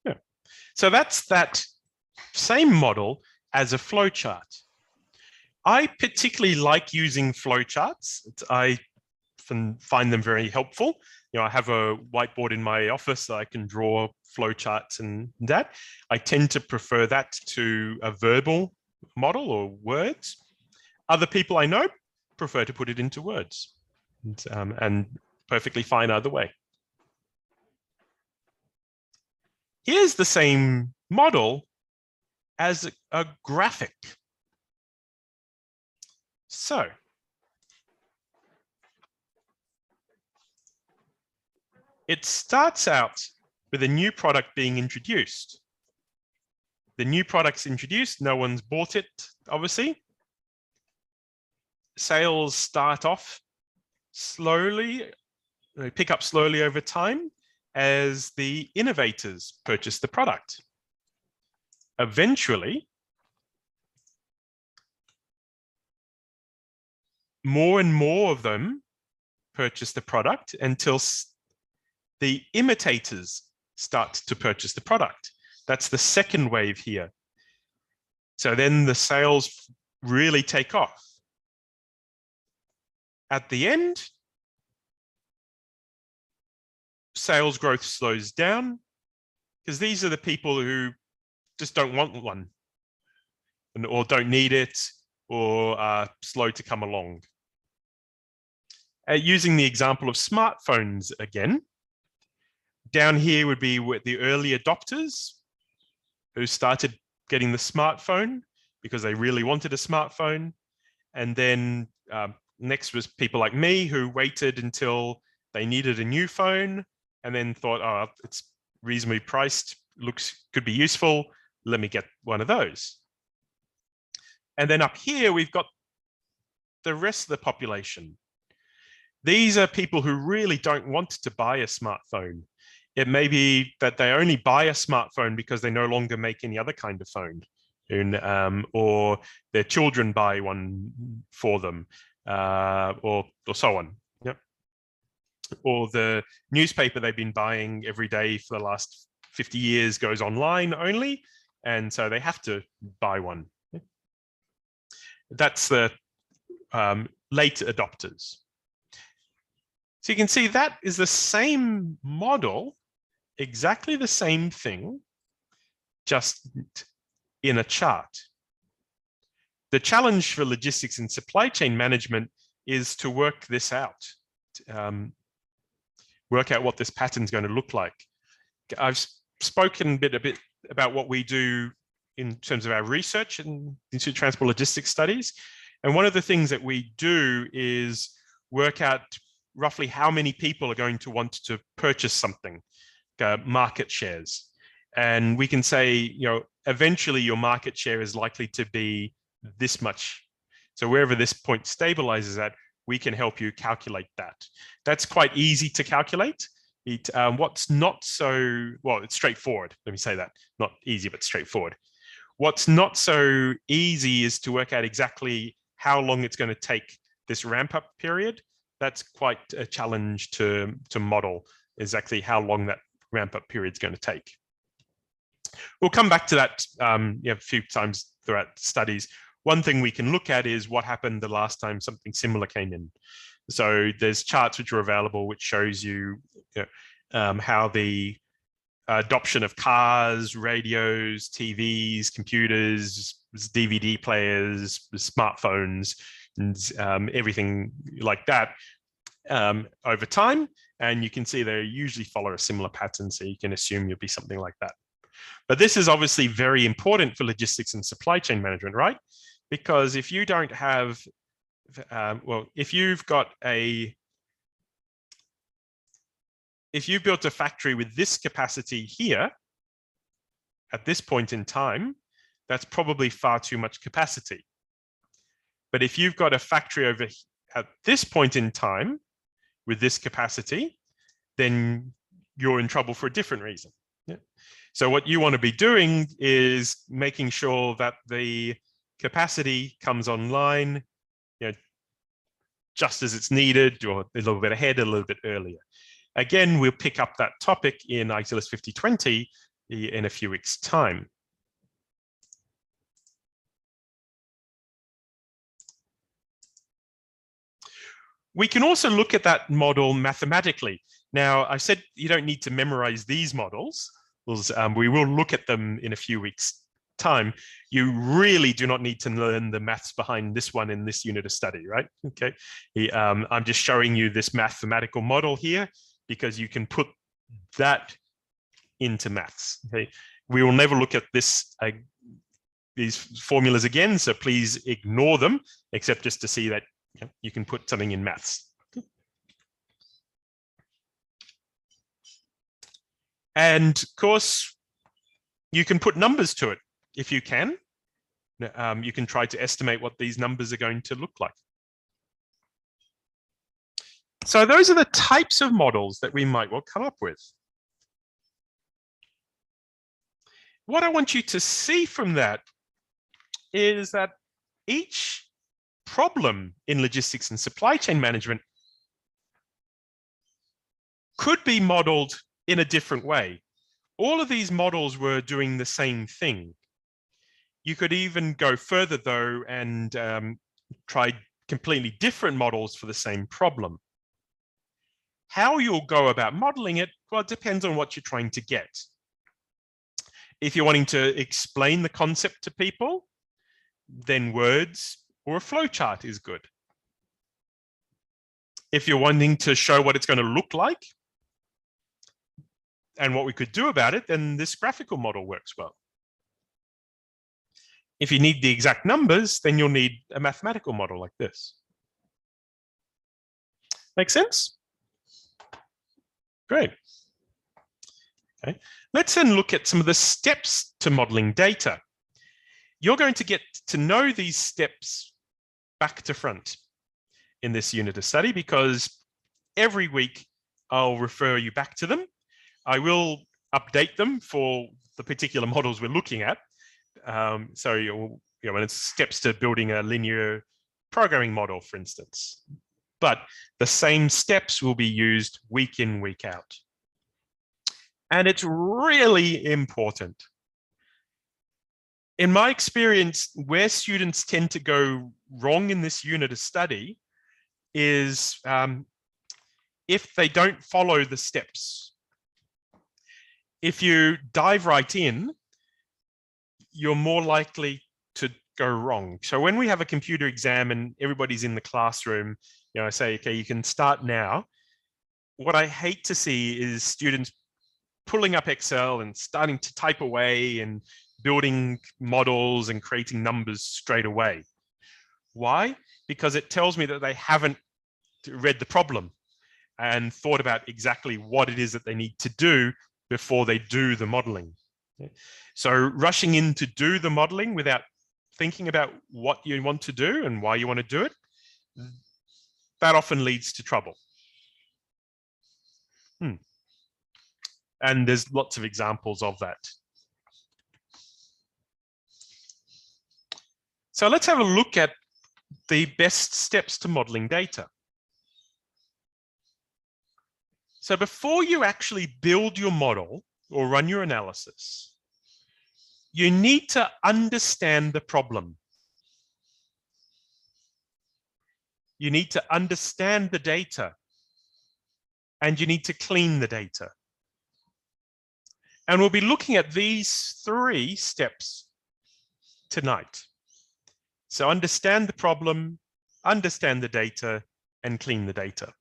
Yeah. So that's that same model as a flowchart. I particularly like using flowcharts. I find them very helpful. You know, I have a whiteboard in my office that I can draw flowcharts and that. I tend to prefer that to a verbal model or words. Other people I know prefer to put it into words, and perfectly fine either way. Here's the same model as a graphic. So it starts out with a new product being introduced. The new product's introduced, no one's bought it, obviously. Sales start off slowly, they pick up slowly over time as the innovators purchase the product. Eventually, more and more of them purchase the product until the imitators start to purchase the product. That's the second wave here. So then the sales really take off. At the end, sales growth slows down because these are the people who just don't want one or don't need it or are slow to come along. Using the example of smartphones again, down here would be with the early adopters who started getting the smartphone because they really wanted a smartphone. And then next was people like me who waited until they needed a new phone and then thought, oh, it's reasonably priced, could be useful, let me get one of those. And then up here, we've got the rest of the population. These are people who really don't want to buy a smartphone. It may be that they only buy a smartphone because they no longer make any other kind of phone, or their children buy one for them, or so on. Yep. Or the newspaper they've been buying every day for the last 50 years goes online only, and so they have to buy one. That's the late adopters. So you can see that is the same model, exactly the same thing, just in a chart. The challenge for logistics and supply chain management is to work this out, work out what this pattern is going to look like. I've spoken a bit about what we do in terms of our research in Institute of Transport Logistics Studies. And one of the things that we do is work out roughly how many people are going to want to purchase something, market shares. And we can say, eventually your market share is likely to be this much. So wherever this point stabilizes at, we can help you calculate that. That's quite easy to calculate. What's not so, well, it's straightforward. Let me say that. Not easy, but straightforward. What's not so easy is to work out exactly how long it's going to take this ramp up period. That's quite a challenge to model exactly how long that ramp up period is going to take. We'll come back to that a few times throughout studies. One thing we can look at is what happened the last time something similar came in. So there's charts which are available which shows you, how the adoption of cars, radios, TVs, computers, DVD players, smartphones, and everything like that over time. And you can see they usually follow a similar pattern, so you can assume you'll be something like that. But this is obviously very important for logistics and supply chain management, right? Because if you don't have, if you've built a factory with this capacity here, at this point in time, that's probably far too much capacity. But if you've got a factory over at this point in time with this capacity, then you're in trouble for a different reason. Yeah. So what you want to be doing is making sure that the capacity comes online, just as it's needed, or a little bit ahead, a little bit earlier. Again, we'll pick up that topic in ITLS5020 in a few weeks' time. We can also look at that model mathematically. Now, I said you don't need to memorize these models. We will look at them in a few weeks' time. You really do not need to learn the maths behind this one in this unit of study, right? Okay. I'm just showing you this mathematical model here because you can put that into maths. Okay. We will never look at this these formulas again, so please ignore them, except just to see that you can put something in maths. And of course, you can put numbers to it if you can. You can try to estimate what these numbers are going to look like. So those are the types of models that we might well come up with. What I want you to see from that is that each problem in logistics and supply chain management could be modeled in a different way. All of these models were doing the same thing. You could even go further though and try completely different models for the same problem. How you'll go about modeling it, well, it depends on what you're trying to get. If you're wanting to explain the concept to people, then words or a flowchart is good. If you're wanting to show what it's going to look like and what we could do about it, then this graphical model works well. If you need the exact numbers, then you'll need a mathematical model like this. Make sense? Great. Okay. Let's then look at some of the steps to modeling data. You're going to get to know these steps back to front in this unit of study because every week I'll refer you back to them. I will update them for the particular models we're looking at. So when it's steps to building a linear programming model, for instance. But the same steps will be used week in, week out. And it's really important. In my experience, where students tend to go wrong in this unit of study is if they don't follow the steps. If you dive right in, you're more likely to go wrong. So when we have a computer exam and everybody's in the classroom, I say, okay, you can start now. What I hate to see is students pulling up Excel and starting to type away and building models and creating numbers straight away. Why? Because it tells me that they haven't read the problem and thought about exactly what it is that they need to do before they do the modeling. So rushing in to do the modeling without thinking about what you want to do and why you want to do it, that often leads to trouble. And there's lots of examples of that. So let's have a look at the best steps to modeling data. So before you actually build your model or run your analysis, you need to understand the problem. You need to understand the data, and you need to clean the data. And we'll be looking at these 3 steps tonight. So understand the problem, understand the data, and clean the data.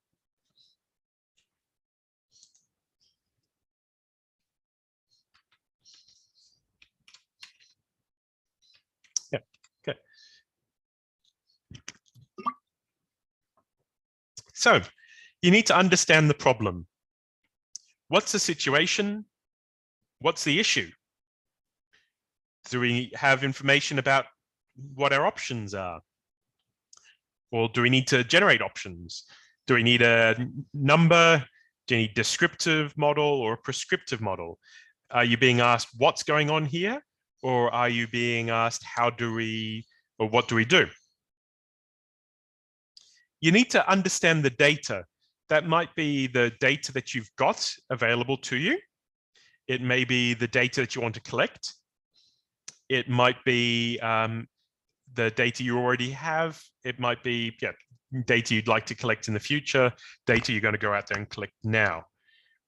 Yeah, okay. So you need to understand the problem. What's the situation? What's the issue? Do we have information about what our options are? Or do we need to generate options? Do we need a number? Do you need a descriptive model or a prescriptive model? Are you being asked what's going on here? Or are you being asked how do we, or what do we do? You need to understand the data. That might be the data that you've got available to you. It may be the data that you want to collect. It might be the data you already have. It might be data you'd like to collect in the future, data you're going to go out there and collect now.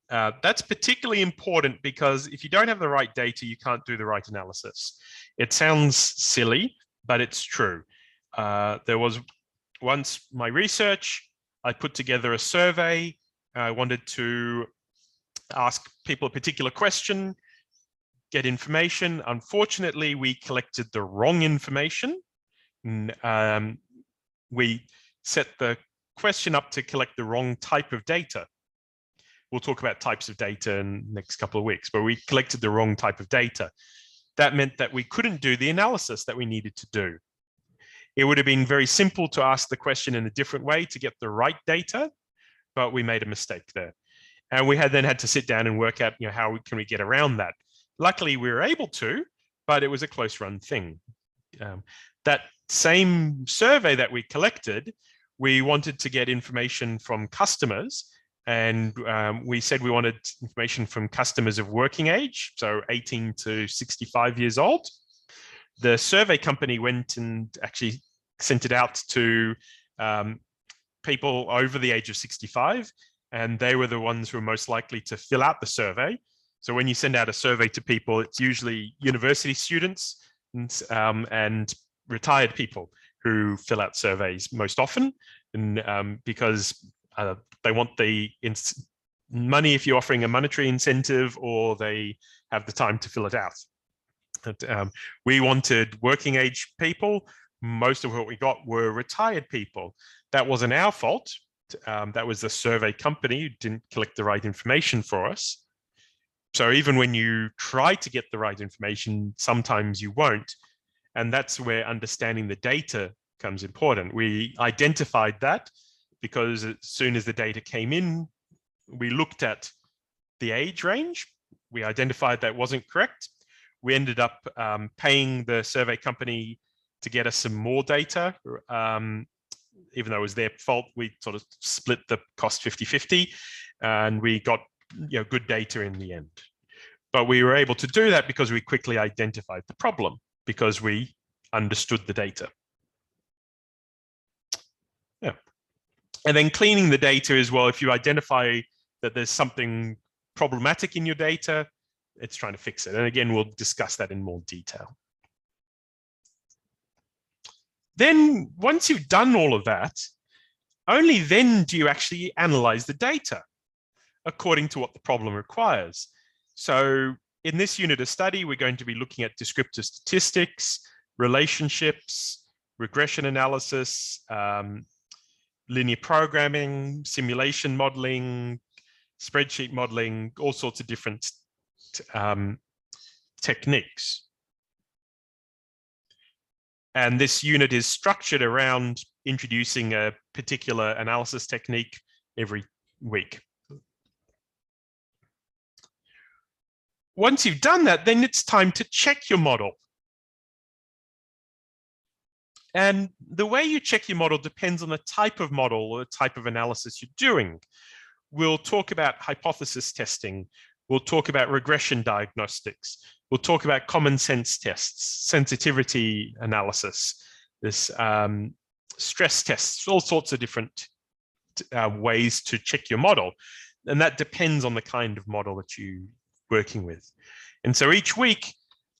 That's particularly important because if you don't have the right data, you can't do the right analysis. It sounds silly, but it's true. There was once my research, I put together a survey. I wanted to ask people a particular question, get information. Unfortunately, we collected the wrong information. We set the question up to collect the wrong type of data. We'll talk about types of data in the next couple of weeks, but we collected the wrong type of data. That meant that we couldn't do the analysis that we needed to do. It would have been very simple to ask the question in a different way to get the right data, but we made a mistake there. And we then had to sit down and work out, how can we get around that? Luckily, we were able to, but it was a close run thing. That same survey that we collected, we wanted to get information from customers. And we said we wanted information from customers of working age, so 18 to 65 years old. The survey company went and actually sent it out to people over the age of 65, and they were the ones who were most likely to fill out the survey. So when you send out a survey to people, it's usually university students and retired people who fill out surveys most often, and because they want the money if you're offering a monetary incentive, or they have the time to fill it out. We wanted working age people. Most of what we got were retired people. That wasn't our fault. That was the survey company who didn't collect the right information for us. So even when you try to get the right information, sometimes you won't. And that's where understanding the data becomes important. We identified that because as soon as the data came in, we looked at the age range. We identified that wasn't correct. We ended up paying the survey company to get us some more data. Even though it was their fault, we sort of split the cost 50-50, and we got good data in the end. But we were able to do that because we quickly identified the problem, because we understood the data. Yeah. And then cleaning the data as well. If you identify that there's something problematic in your data, it's trying to fix it. And again, we'll discuss that in more detail. Then once you've done all of that, only then do you actually analyze the data according to what the problem requires. So in this unit of study, we're going to be looking at descriptive statistics, relationships, regression analysis, linear programming, simulation modeling, spreadsheet modeling, all sorts of different techniques. And this unit is structured around introducing a particular analysis technique every week. Once you've done that, then it's time to check your model. And the way you check your model depends on the type of model or the type of analysis you're doing. We'll talk about hypothesis testing. We'll talk about regression diagnostics. We'll talk about common sense tests, sensitivity analysis, this stress tests, all sorts of different ways to check your model. And that depends on the kind of model that you're working with. And so each week,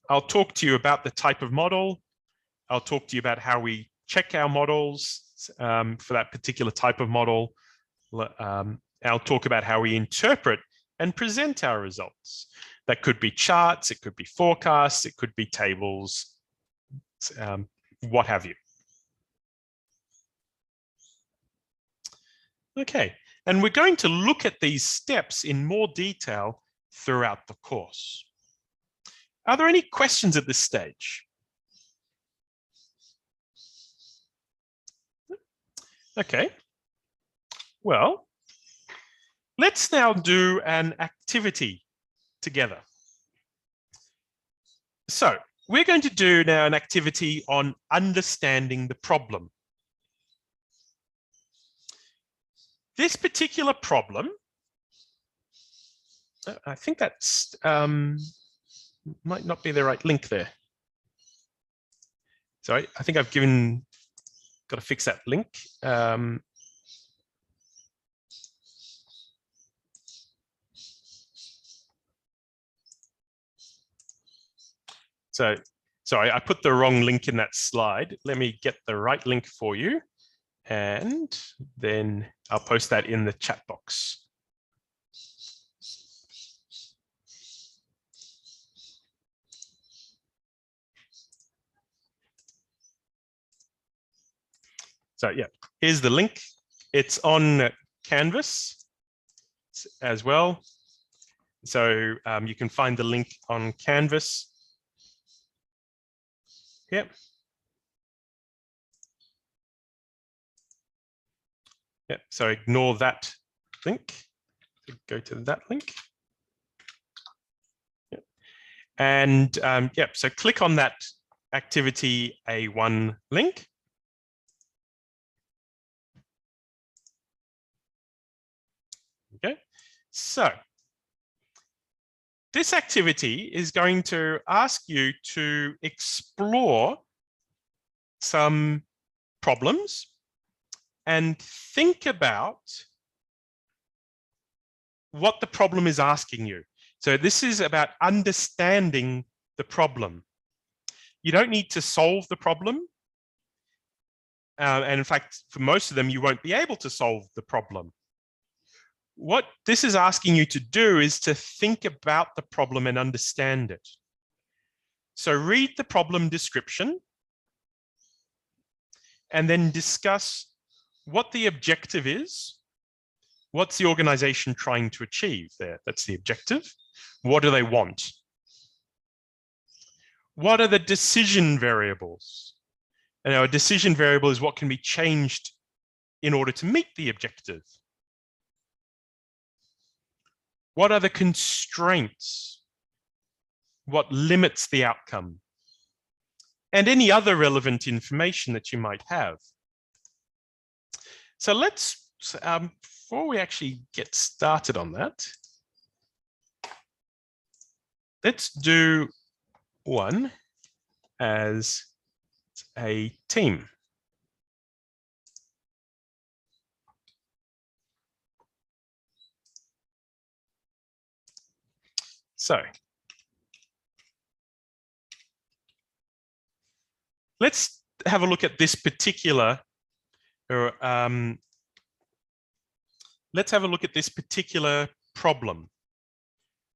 I'll talk to you about the type of model. I'll talk to you about how we check our models for that particular type of model. I'll talk about how we interpret and present our results. That could be charts, it could be forecasts, it could be tables, what have you. Okay, and we're going to look at these steps in more detail throughout the course. Are there any questions at this stage? Okay, well, let's now do an activity together. So we're going to do now an activity on understanding the problem. This particular problem, I think that's might not be the right link there. Sorry, I think I've got to fix that link. So, sorry, I put the wrong link in that slide. Let me get the right link for you, and then I'll post that in the chat box. So yeah, here's the link. It's on Canvas as well. So you can find the link on Canvas. Yep. Yep. So ignore that link. Go to that link. Yep. And yep. So click on that activity A1 link. Okay. So this activity is going to ask you to explore some problems and think about what the problem is asking you. So this is about understanding the problem. You don't need to solve the problem. And in fact, for most of them, you won't be able to solve the problem. What this is asking you to do is to think about the problem and understand it. So read the problem description and then discuss what the objective is. What's the organization trying to achieve there? That's the objective. What do they want? What are the decision variables? And our decision variable is what can be changed in order to meet the objective. What are the constraints? What limits the outcome? And any other relevant information that you might have. So let's, before we actually get started on that, let's do one as a team. So let's have a look at this particular, let's have a look at this particular problem,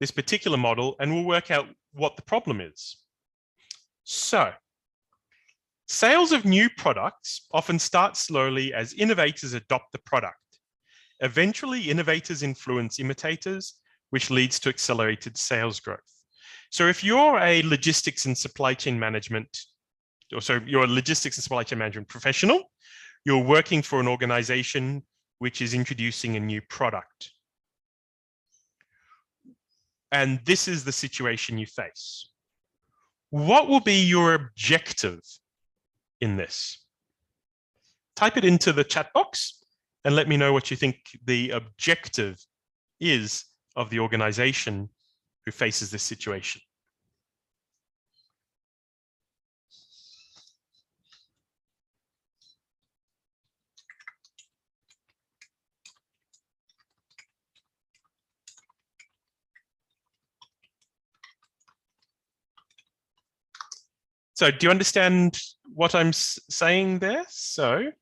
this particular model, and we'll work out what the problem is. So sales of new products often start slowly as innovators adopt the product. Eventually, innovators influence imitators, which leads to accelerated sales growth. So if you're a logistics and supply chain management so you're a logistics and supply chain management professional. You're working for an organization which is introducing a new product. And this is the situation you face. What will be your objective in this? Type it into the chat box and let me know what you think the objective is of the organization who faces this situation. So do you understand what I'm saying there? So,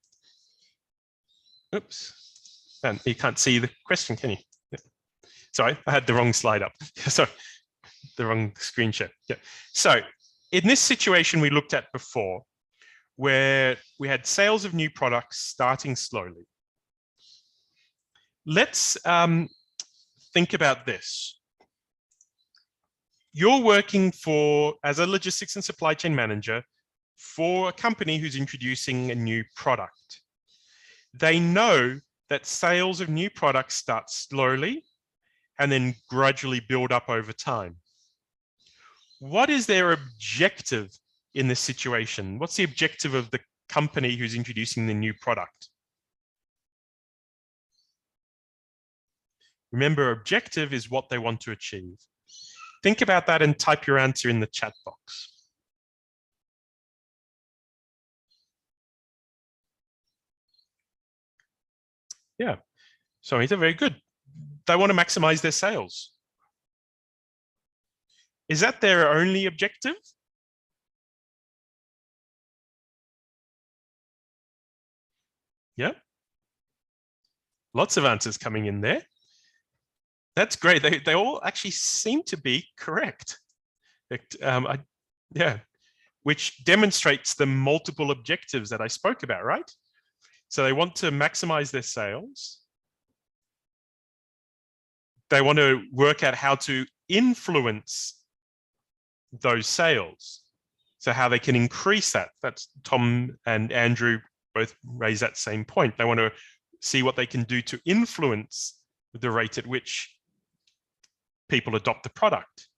oops, and you can't see the question, can you? Yeah. Sorry, I had the wrong slide up. Sorry, the wrong screen share. Yeah. So in this situation we looked at before, where we had sales of new products starting slowly. Let's think about this. You're working as a logistics and supply chain manager for a company who's introducing a new product. They know that sales of new products start slowly and then gradually build up over time. What is their objective in this situation? What's the objective of the company who's introducing the new product? Remember, objective is what they want to achieve. Think about that and type your answer in the chat box. Yeah, so they're very good. They want to maximize their sales. Is that their only objective? Yeah. Lots of answers coming in there. That's great. They all actually seem to be correct. Yeah, which demonstrates the multiple objectives that I spoke about, right? So they want to maximize their sales. They want to work out how to influence those sales. So how they can increase that. That's Tom and Andrew both raise that same point. They want to see what they can do to influence the rate at which people adopt the product.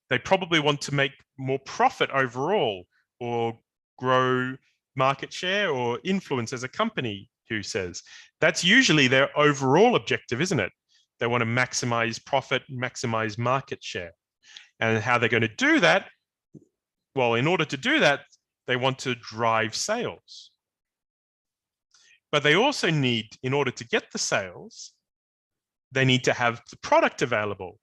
They probably want to make more profit overall, or grow market share or influence as a company, who says. That's usually their overall objective, isn't it? They want to maximize profit, maximize market share. And how they're going to do that? Well, in order to do that, they want to drive sales. But they also need, in order to get the sales, they need to have the product available.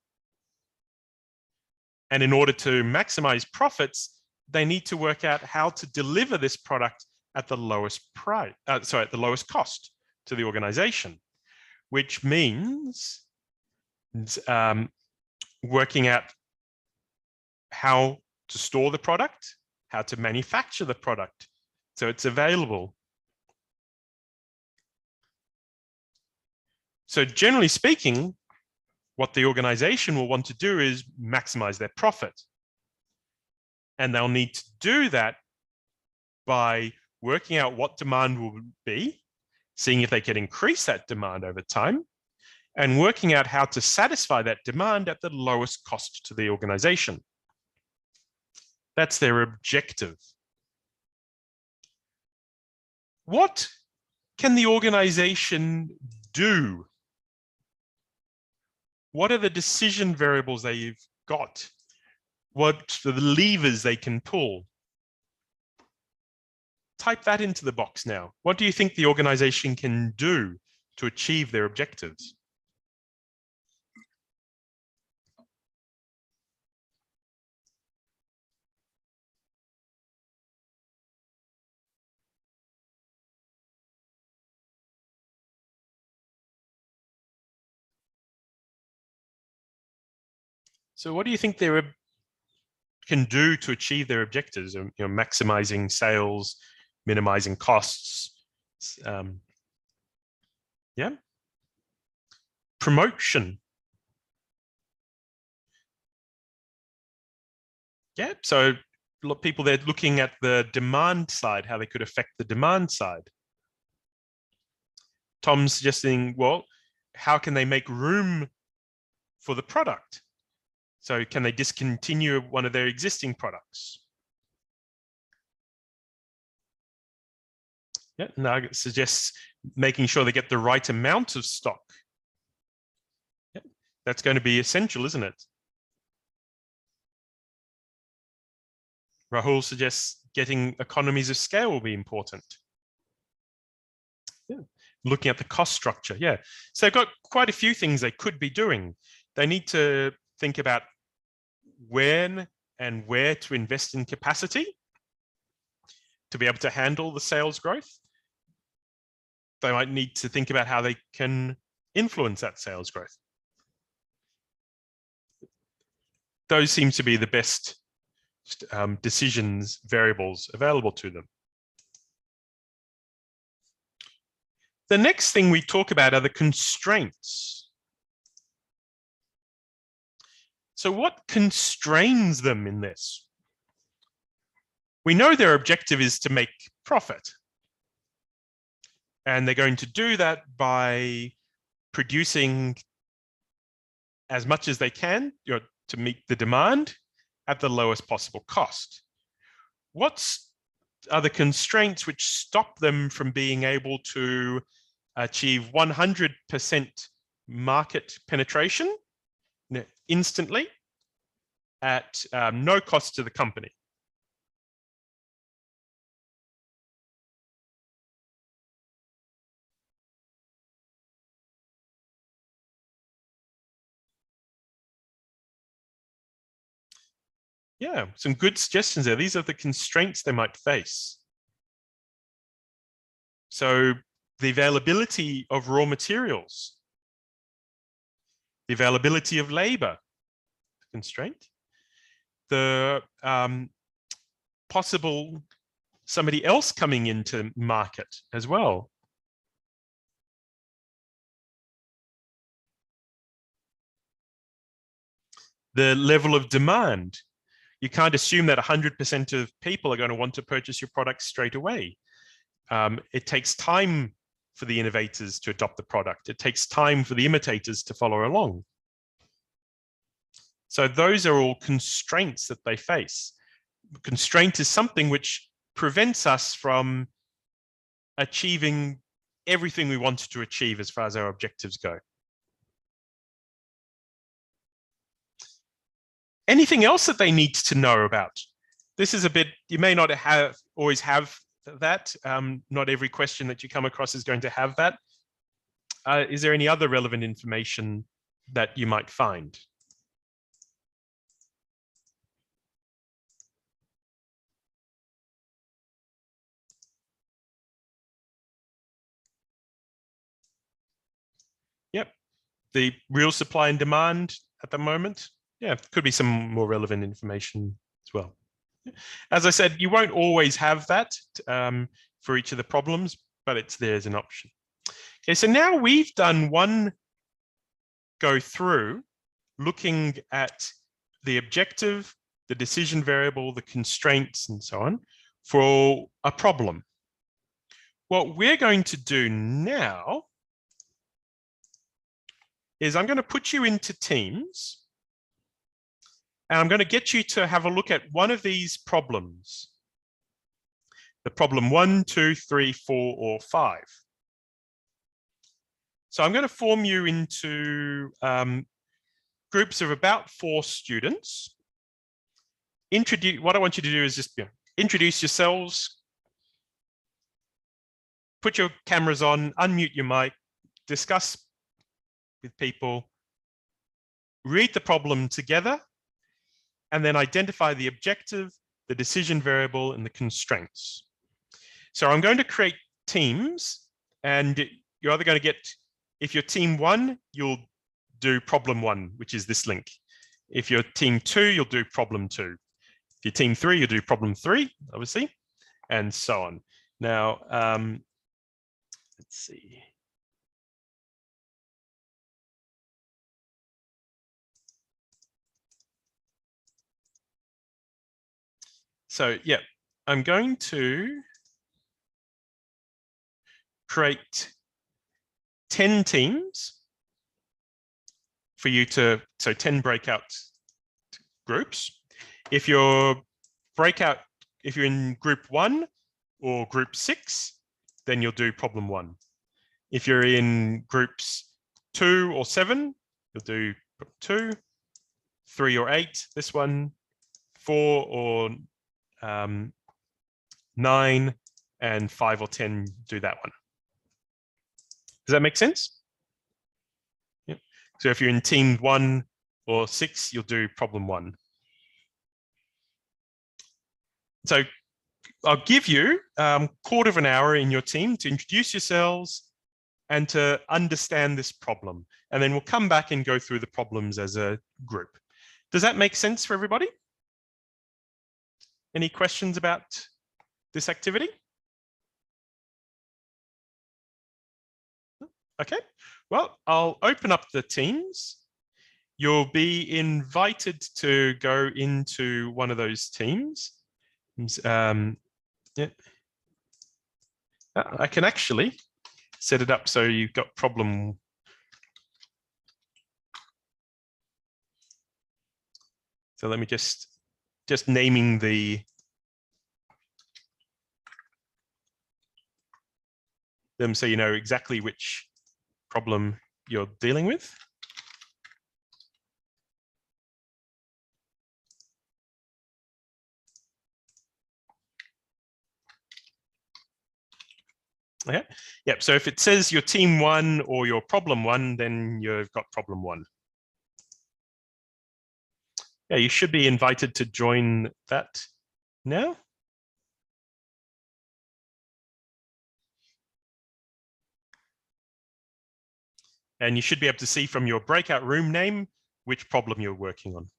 And in order to maximize profits, they need to work out how to deliver this product at the lowest price, at the lowest cost to the organization, which means working out how to store the product, how to manufacture the product so it's available. So generally speaking, what the organization will want to do is maximize their profit. And they'll need to do that by working out what demand will be, seeing if they can increase that demand over time, and working out how to satisfy that demand at the lowest cost to the organization. That's their objective. What can the organization do? What are the decision variables they've got? What are the levers they can pull? Type that into the box now. What do you think the organization can do to achieve their objectives? So what do you think they can do to achieve their objectives? You know, maximizing sales, minimizing costs. Yeah. Promotion. Yeah, so people there looking at the demand side, how they could affect the demand side. Tom's suggesting, well, how can they make room for the product? So can they discontinue one of their existing products? Yeah, Nugget suggests making sure they get the right amount of stock. Yeah, that's going to be essential, isn't it? Rahul suggests getting economies of scale will be important. Yeah. Looking at the cost structure, yeah. So they've got quite a few things they could be doing. They need to think about when and where to invest in capacity to be able to handle the sales growth. They might need to think about how they can influence that sales growth. Those seem to be the best decisions variables available to them. The next thing we talk about are the constraints. So what constrains them in this? We know their objective is to make profit. And they're going to do that by producing as much as they can, to meet the demand at the lowest possible cost. What are the constraints which stop them from being able to achieve 100% market penetration instantly at no cost to the company? Yeah, some good suggestions there. These are the constraints they might face. So the availability of raw materials, the availability of labor, constraint, the possible somebody else coming into market as well. The level of demand. You can't assume that 100% of people are going to want to purchase your product straight away. It takes time for the innovators to adopt the product. It takes time for the imitators to follow along. So those are all constraints that they face. Constraint is something which prevents us from achieving everything we wanted to achieve as far as our objectives go. Anything else that they need to know about? This is a bit, you may not always have that. Not every question that you come across is going to have that. Is there any other relevant information that you might find? Yep, the real supply and demand at the moment. Yeah, could be some more relevant information as well. As I said, you won't always have that for each of the problems, but it's there as an option. Okay, so now we've done one go through looking at the objective, the decision variable, the constraints, and so on for a problem. What we're going to do now is I'm going to put you into teams. And I'm going to get you to have a look at one of these problems. The problem 1, 2, 3, 4, or 5. So I'm going to form you into groups of about 4 students. What I want you to do is just introduce yourselves, put your cameras on, unmute your mic, discuss with people, read the problem together, and then identify the objective, the decision variable, and the constraints. So I'm going to create teams, and you're either going to get, if you're team 1, you'll do problem 1, which is this link. If you're team 2, you'll do problem 2. If you're team 3, you'll do problem 3, obviously, and so on. Now, let's see. So yeah, I'm going to create 10 teams for you to, so 10 breakout groups. If you're in group 1 or group 6, then you'll do problem 1. If you're in groups 2 or 7, you'll do 2, 3 or 8, this one, 4 or 9, and 5 or 10, do that one. Does that make sense? Yep. So if you're in team 1 or 6, you'll do problem 1. So I'll give you a quarter of an hour in your team to introduce yourselves and to understand this problem. And then we'll come back and go through the problems as a group. Does that make sense for everybody? Any questions about this activity? Okay, well, I'll open up the teams. You'll be invited to go into one of those teams. Yeah. I can actually set it up so you've got problem. So let me just naming them so you know exactly which problem you're dealing with. Okay. Yep. So if it says your team 1 or your problem 1, then you've got problem 1. Yeah, you should be invited to join that now. And you should be able to see from your breakout room name which problem you're working on.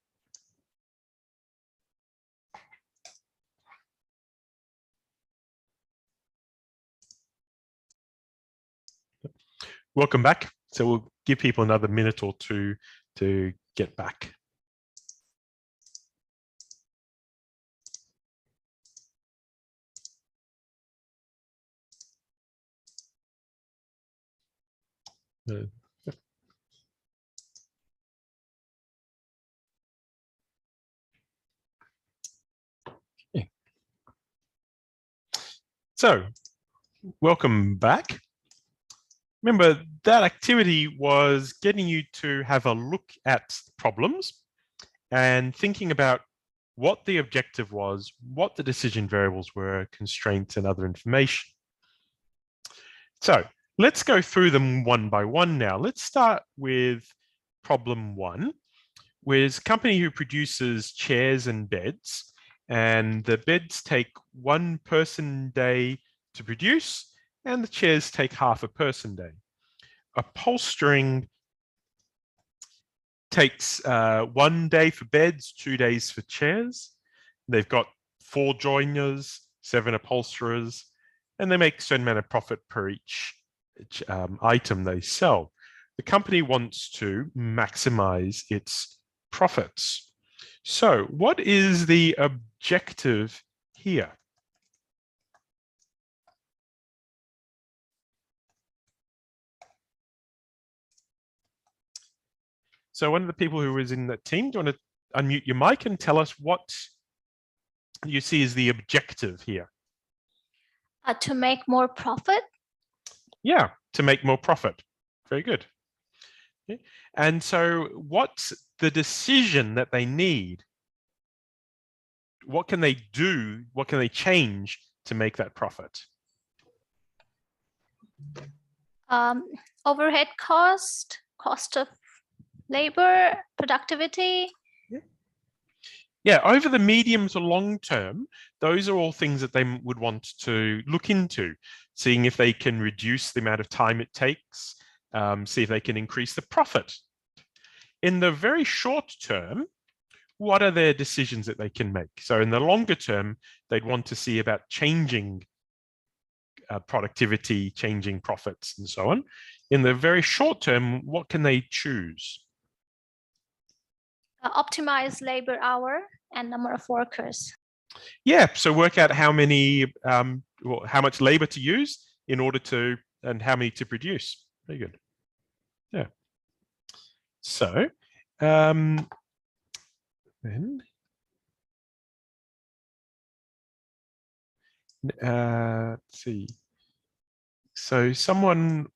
Welcome back. So we'll give people another minute or two to get back. Okay. So, welcome back. Remember, that activity was getting you to have a look at problems and thinking about what the objective was, what the decision variables were, constraints, and other information. So let's go through them one by one now. Let's start with problem 1, with a company who produces chairs and beds, and the beds take 1 person day to produce, and the chairs take half a person day. Upholstering takes 1 day for beds, 2 days for chairs. They've got 4 joiners, 7 upholsterers, and they make a certain amount of profit per each item they sell. The company wants to maximize its profits. So what is the objective here? So one of the people who was in that team, do you want to unmute your mic and tell us what you see as the objective here? To make more profit. Yeah, to make more profit. Very good. Okay. And so what's the decision that they need? What can they do? What can they change to make that profit? Overhead cost of labor, productivity. Yeah, over the medium to long term, those are all things that they would want to look into, seeing if they can reduce the amount of time it takes, see if they can increase the profit. In the very short term, what are their decisions that they can make? So in the longer term, they'd want to see about changing productivity, changing profits, and so on. In the very short term, what can they choose? Optimize labor hour and number of workers. Yeah, so work out how many, how much labor to use in order to, and how many to produce. Very good. Yeah. So, then let's see. So someone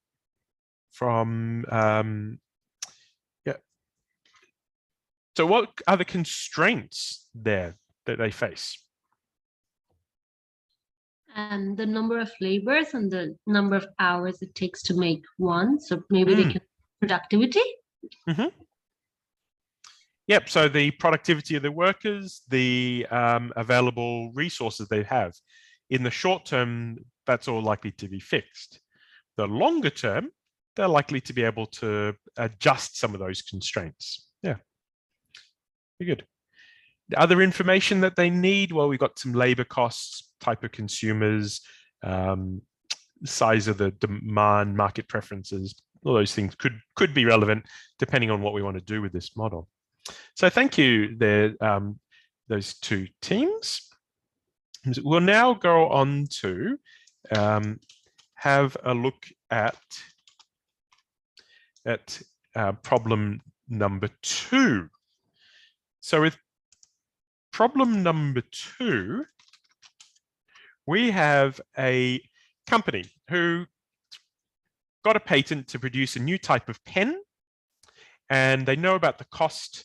from, yeah. So what are the constraints there that they face? And the number of labors and the number of hours it takes to make one. So maybe they can productivity. Mm-hmm. Yep. So the productivity of the workers, the available resources they have. In the short term, that's all likely to be fixed. The longer term, they're likely to be able to adjust some of those constraints. Yeah. Very good. The other information that they need, well, we've got some labor costs, type of consumers, size of the demand, market preferences, all those things could be relevant depending on what we want to do with this model. So thank you there, those two teams. We'll now go on to have a look at problem number 2. So with problem number 2, we have a company who got a patent to produce a new type of pen, and they know about the cost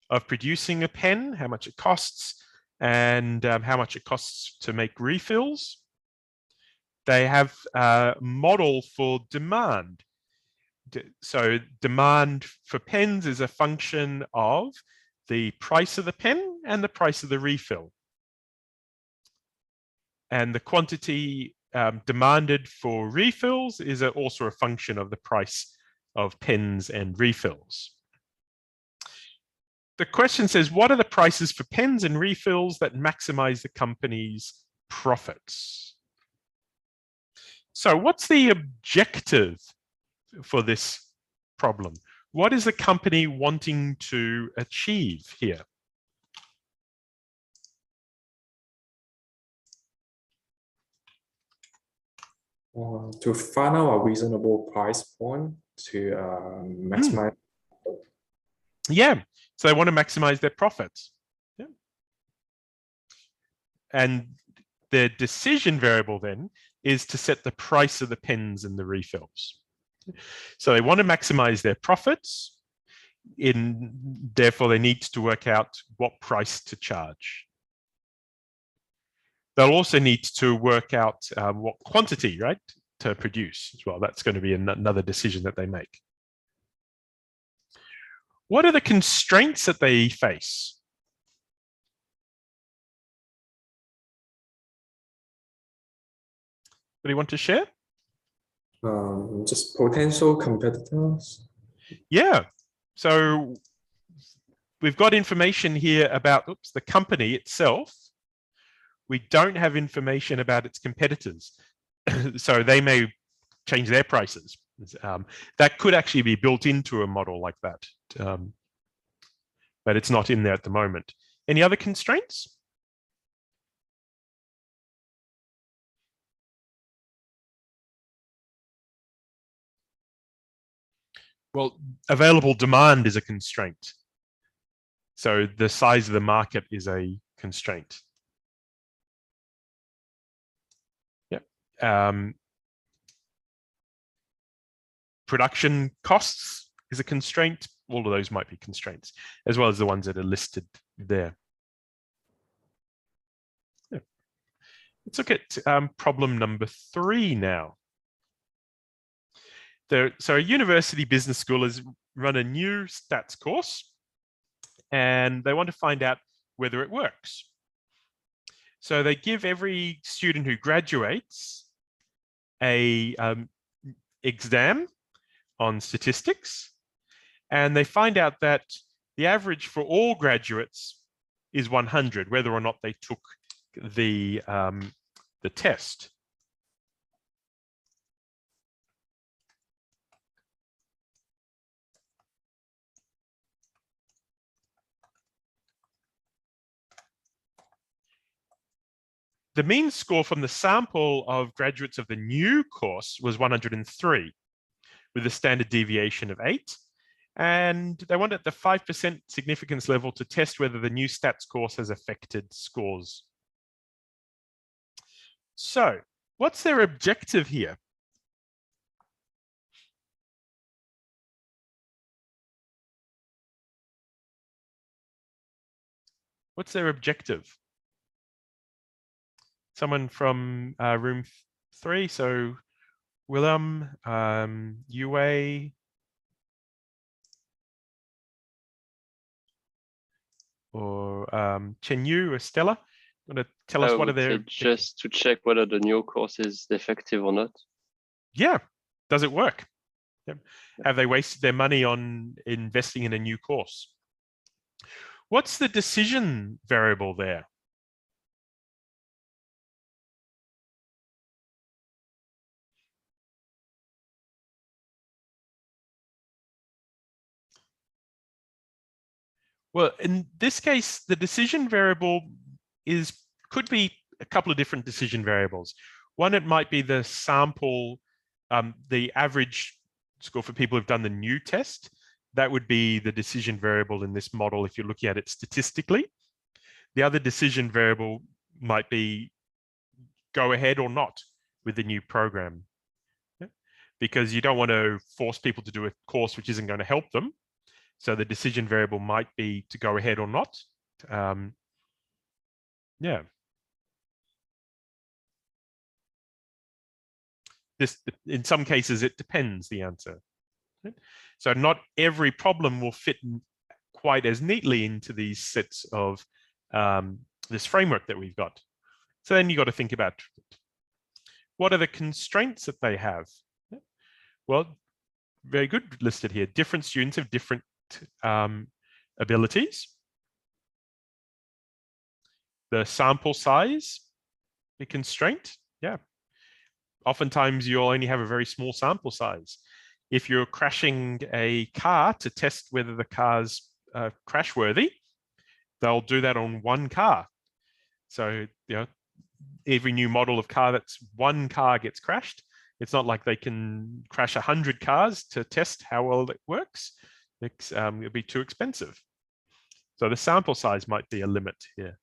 of producing a pen, how much it costs, and how much it costs to make refills. They have a model for demand. So demand for pens is a function of the price of the pen and the price of the refill. And the quantity demanded for refills is also a function of the price of pens and refills. The question says, what are the prices for pens and refills that maximize the company's profits? So what's the objective for this problem? What is the company wanting to achieve here? To find out a reasonable price point to maximize. Yeah, so they want to maximize their profits. Yeah. And the decision variable then is to set the price of the pens and the refills. So they want to maximize their profits. Therefore, they need to work out what price to charge. They'll also need to work out what quantity, right, to produce as well. That's going to be another decision that they make. What are the constraints that they face? Do you want to share? Just potential competitors. Yeah. So we've got information here about the company itself. We don't have information about its competitors. So they may change their prices. That could actually be built into a model like that. But it's not in there at the moment. Any other constraints? Well, available demand is a constraint. So the size of the market is a constraint. Yep. Production costs is a constraint. All of those might be constraints, as well as the ones that are listed there. Yeah. Let's look at problem number 3 now. So a university business school has run a new stats course, and they want to find out whether it works. So they give every student who graduates a exam on statistics, and they find out that the average for all graduates is 100, whether or not they took the test. The mean score from the sample of graduates of the new course was 103, with a standard deviation of 8. And they wanted the 5% significance level to test whether the new stats course has affected scores. So what's their objective here? What's their objective? Someone from room 3, so Willem, Yue, or Chenyu or Stella, want to tell us what are their just to check whether the new course is effective or not. Yeah, does it work? Yep. Have they wasted their money on investing in a new course? What's the decision variable there? Well, in this case, the decision variable could be a couple of different decision variables. One, it might be the sample, the average score for people who've done the new test. That would be the decision variable in this model if you're looking at it statistically. The other decision variable might be go ahead or not with the new program. Yeah? Because you don't want to force people to do a course which isn't going to help them. So the decision variable might be to go ahead or not. Yeah. This, in some cases, it depends, the answer. So not every problem will fit quite as neatly into these sets of this framework that we've got. So then you got to think about what are the constraints that they have? Well, very good listed here. Different students have different abilities. The sample size, the constraint, yeah. Oftentimes you'll only have a very small sample size. If you're crashing a car to test whether the car's crash worthy, they'll do that on one car. So, you know, every new model of car that's one car gets crashed. It's not like they can crash 100 cars to test how well it works. It'll be too expensive. So the sample size might be a limit here.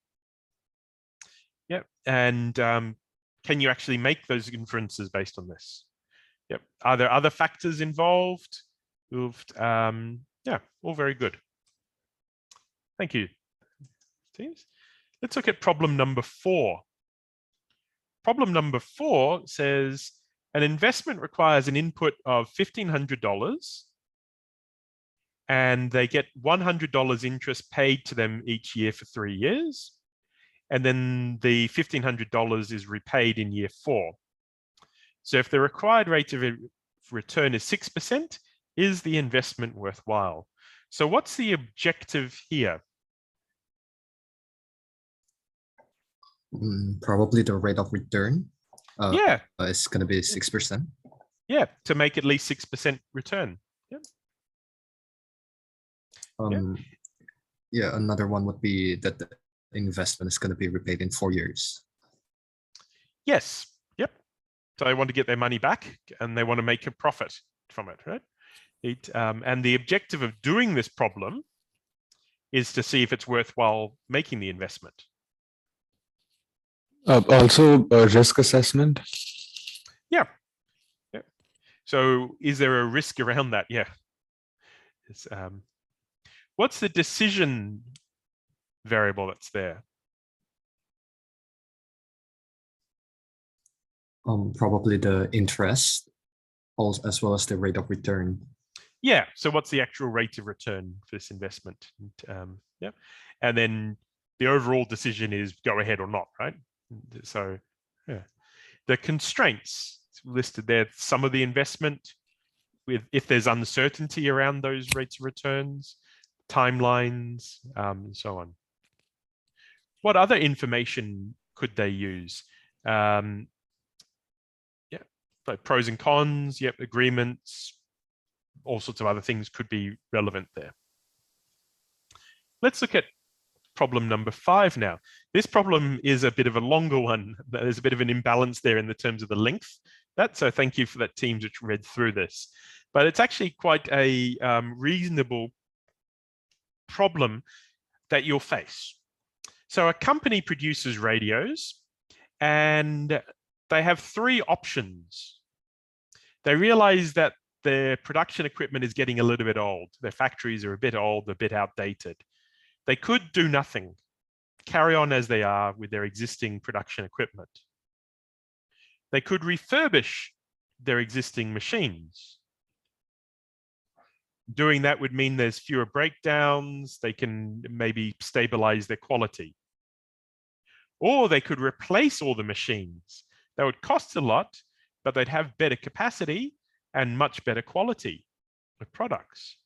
Yep, and can you actually make those inferences based on this? Yep. Are there other factors involved? Yeah, all very good. Thank you, teams. Let's look at problem number 4. Problem number 4 says an investment requires an input of $1,500 and they get $100 interest paid to them each year for 3 years. And then the $1,500 is repaid in year 4. So if the required rate of return is 6%, is the investment worthwhile? So what's the objective here? Probably the rate of return. Yeah. It's going to be 6%. Yeah, to make at least 6% return. Yeah. Yeah, another one would be that the investment is going to be repaid in 4 years. Yes. Yep. So they want to get their money back and they want to make a profit from it, right? And the objective of doing this problem is to see if it's worthwhile making the investment. Also risk assessment. Yeah. Yeah. So is there a risk around that? Yeah. It's, what's the decision variable that's there? Probably the interest, as well as the rate of return. Yeah. So what's the actual rate of return for this investment? Yeah. And then the overall decision is go ahead or not, right? So yeah, the constraints listed there, some of the investment, if there's uncertainty around those rates of returns, timelines, and so on. What other information could they use? Yeah, like pros and cons, yep, agreements, all sorts of other things could be relevant there. Let's look at problem number 5 now. This problem is a bit of a longer one. There's a bit of an imbalance there in the terms of the length. So thank you for that team which read through this. But it's actually quite a reasonable problem that you'll face. So a company produces radios and they have three options. They realize that their production equipment is getting a little bit old. Their factories are a bit old, a bit outdated. They could do nothing, carry on as they are with their existing production equipment. They could refurbish their existing machines. Doing that would mean there's fewer breakdowns. They can maybe stabilize their quality. Or they could replace all the machines. That would cost a lot, but they'd have better capacity and much better quality of products.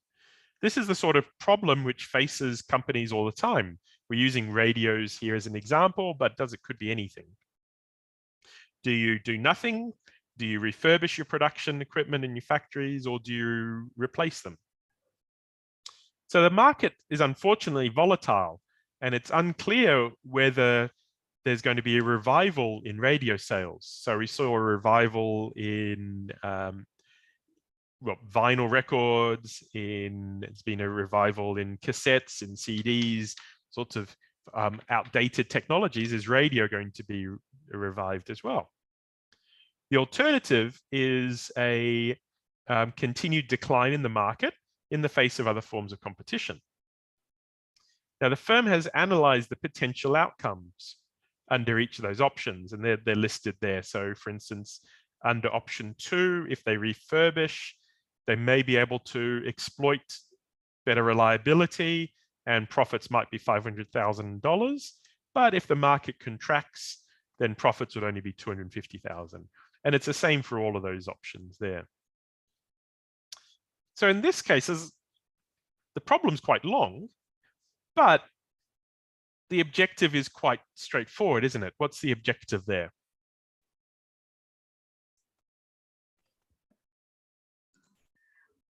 This is the sort of problem which faces companies all the time. We're using radios here as an example, but it could be anything. Do you do nothing? Do you refurbish your production equipment in your factories, or do you replace them? So the market is unfortunately volatile, and it's unclear whether there's going to be a revival in radio sales. So we saw a revival in vinyl records, it's been a revival in cassettes, in CDs, sorts of outdated technologies. Is radio going to be revived as well? The alternative is a continued decline in the market in the face of other forms of competition. Now, the firm has analyzed the potential outcomes under each of those options, and they're listed there. So for instance, under option 2, if they refurbish, they may be able to exploit better reliability and profits might be $500,000. But if the market contracts, then profits would only be $250,000. And it's the same for all of those options there. So in this case, the problem's quite long, but the objective is quite straightforward, isn't it? What's the objective there?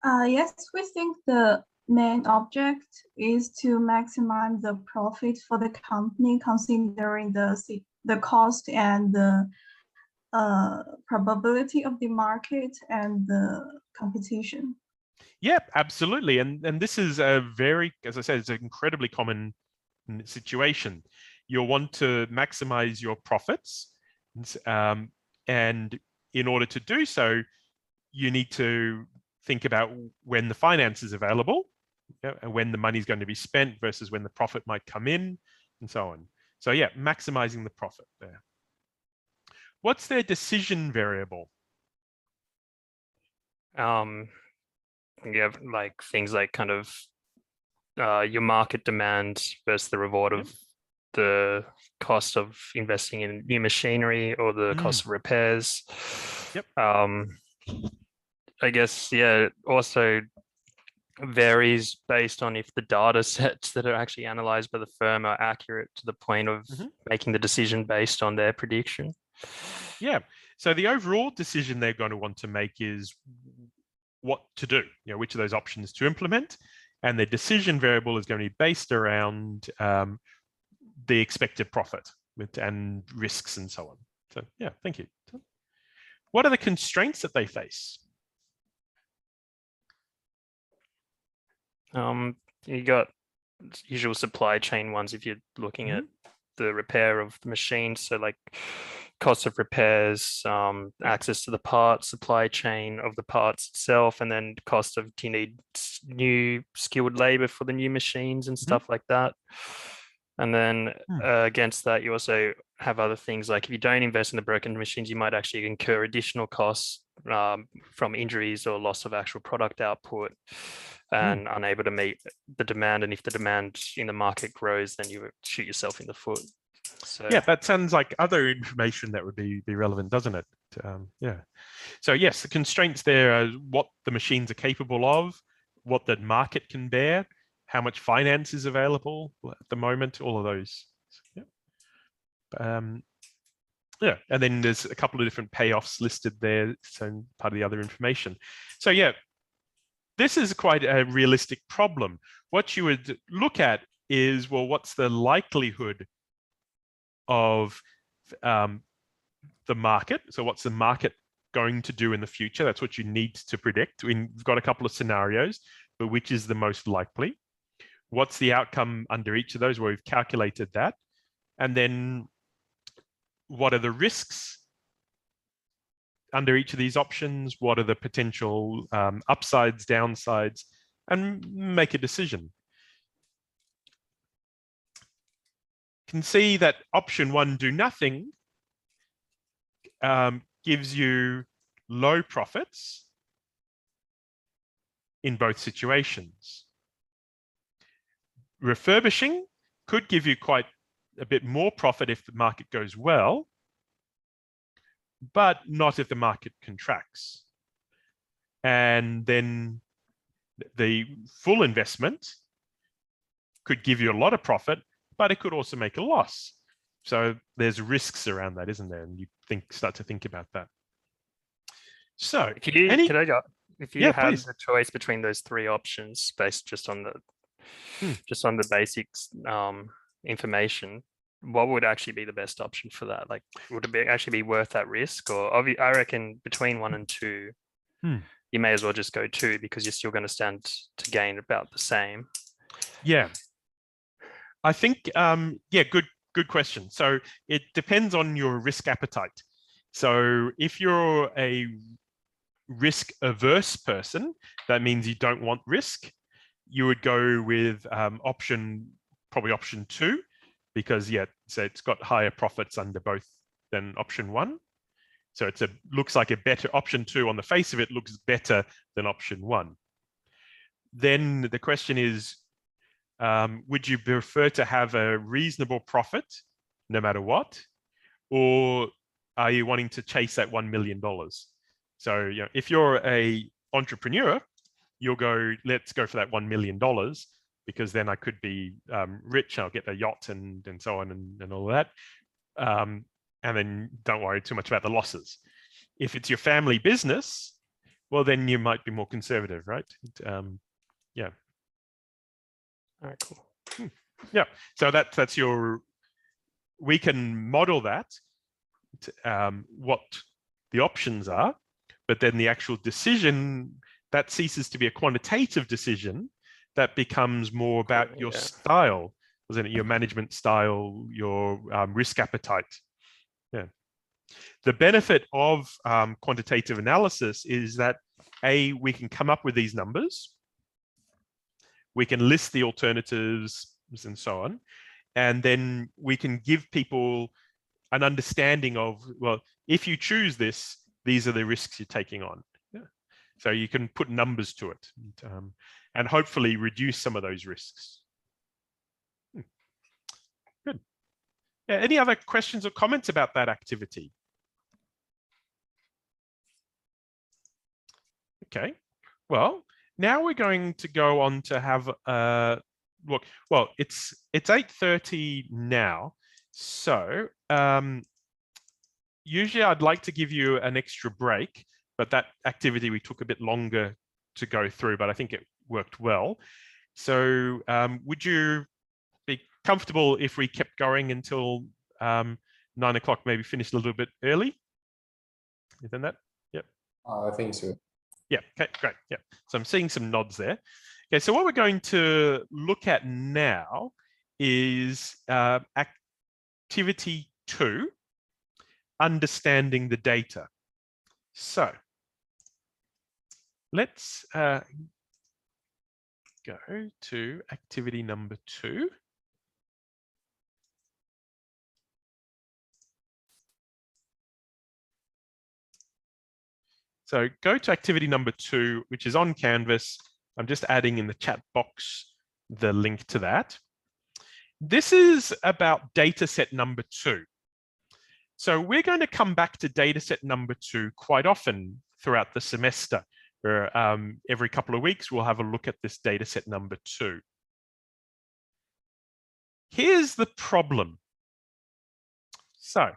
Yes, we think the main object is to maximize the profit for the company, considering the cost and the probability of the market and the competition. Yep, absolutely. And this is a very, as I said, it's an incredibly common situation. You'll want to maximize your profits. And in order to do so, you need to think about when the finance is available, and when the money is going to be spent versus when the profit might come in, and so on. So yeah, maximizing the profit there. What's their decision variable? You have like things like kind of your market demand versus the reward of the cost of investing in new machinery or the cost of repairs. Yep. I guess, yeah, it also varies based on if the data sets that are actually analyzed by the firm are accurate to the point of making the decision based on their prediction. Yeah. So the overall decision they're going to want to make is what to do, which of those options to implement. And the decision variable is going to be based around the expected profit and risks and so on. So yeah, thank you. What are the constraints that they face? You got usual supply chain ones if you're looking at the repair of the machines. So like cost of repairs, access to the parts, supply chain of the parts itself, and then cost of, do you need new skilled labor for the new machines and stuff like that. And then against that, you also have other things like if you don't invest in the broken machines, you might actually incur additional costs from injuries or loss of actual product output and unable to meet the demand. And if the demand in the market grows, then you shoot yourself in the foot. So yeah, that sounds like other information that would be relevant, doesn't it? Yeah. So yes, the constraints there are what the machines are capable of, what the market can bear, how much finance is available at the moment, all of those. Yeah, and then there's a couple of different payoffs listed there, so part of the other information. So yeah, this is quite a realistic problem. What you would look at is, well, what's the likelihood of the market. So what's the market going to do in the future? That's what you need to predict. We've got a couple of scenarios, but which is the most likely? What's the outcome under each of those? Well, we've calculated that. And then what are the risks under each of these options? What are the potential upsides, downsides, and make a decision. You can see that option 1, do nothing, gives you low profits in both situations. Refurbishing could give you quite a bit more profit if the market goes well, but not if the market contracts. And then the full investment could give you a lot of profit, but it could also make a loss. So there's risks around that, isn't there? And you start to think about that. So if you any, if you had the choice between those 3 options based just on the basics information, what would actually be the best option for that? Like, would it actually be worth that risk? Or I reckon between 1 and 2, you may as well just go 2 because you're still going to stand to gain about the same. Yeah, I think, yeah, good question. So it depends on your risk appetite. So if you're a risk averse person, that means you don't want risk, you would go with probably option 2, because so it's got higher profits under both than option 1. So looks like a better option 2 on the face of it, looks better than option 1. Then the question is, would you prefer to have a reasonable profit no matter what? Or are you wanting to chase that $1 million? So if you're a entrepreneur, you'll go, let's go for that $1 million, because then I could be rich, I'll get a yacht and so on and all that. And then don't worry too much about the losses. If it's your family business, well, then you might be more conservative, right? Yeah. All right, cool. Yeah, so that's we can model that, what the options are, but then the actual decision, that ceases to be a quantitative decision, that becomes more about your style, isn't it? Your management style, your risk appetite. Yeah. The benefit of quantitative analysis is that we can come up with these numbers, we can list the alternatives and so on, and then we can give people an understanding of, well, if you choose this, these are the risks you're taking on. Yeah. So you can put numbers to it, and hopefully reduce some of those risks. Good. Yeah, any other questions or comments about that activity? Okay, well, now we're going to go on to have a look. Well, it's 8:30 now, so usually I'd like to give you an extra break, but that activity we took a bit longer to go through, but I think it worked well. So would you be comfortable if we kept going until 9 o'clock, maybe finish a little bit early? Isn't that? Yep. I think so. Yeah, okay, great. Yeah, so I'm seeing some nods there. Okay, so what we're going to look at now is activity 2, understanding the data. So let's go to activity number 2. So go to activity number 2, which is on Canvas. I'm just adding in the chat box the link to that. This is about data set number 2. So we're going to come back to data set number 2 quite often throughout the semester. Where, every couple of weeks, we'll have a look at this data set number 2. Here's the problem. So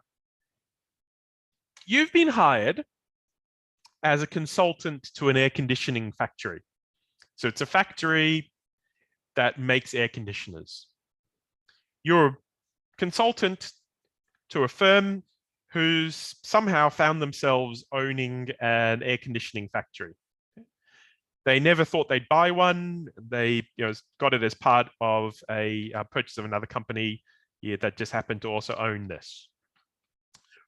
you've been hired as a consultant to an air conditioning factory. So it's a factory that makes air conditioners. You're a consultant to a firm who's somehow found themselves owning an air conditioning factory. They never thought they'd buy one. They got it as part of a purchase of another company that just happened to also own this.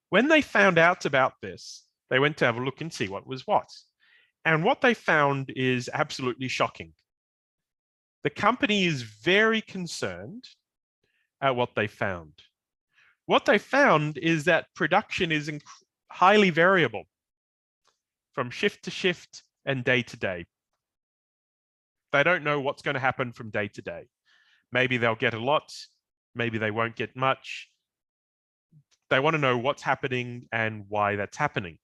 When they found out about this, they went to have a look and see what was what. And what they found is absolutely shocking. The company is very concerned at what they found. What they found is that production is highly variable from shift to shift and day to day. They don't know what's going to happen from day to day. Maybe they'll get a lot, maybe they won't get much. They want to know what's happening and why that's happening.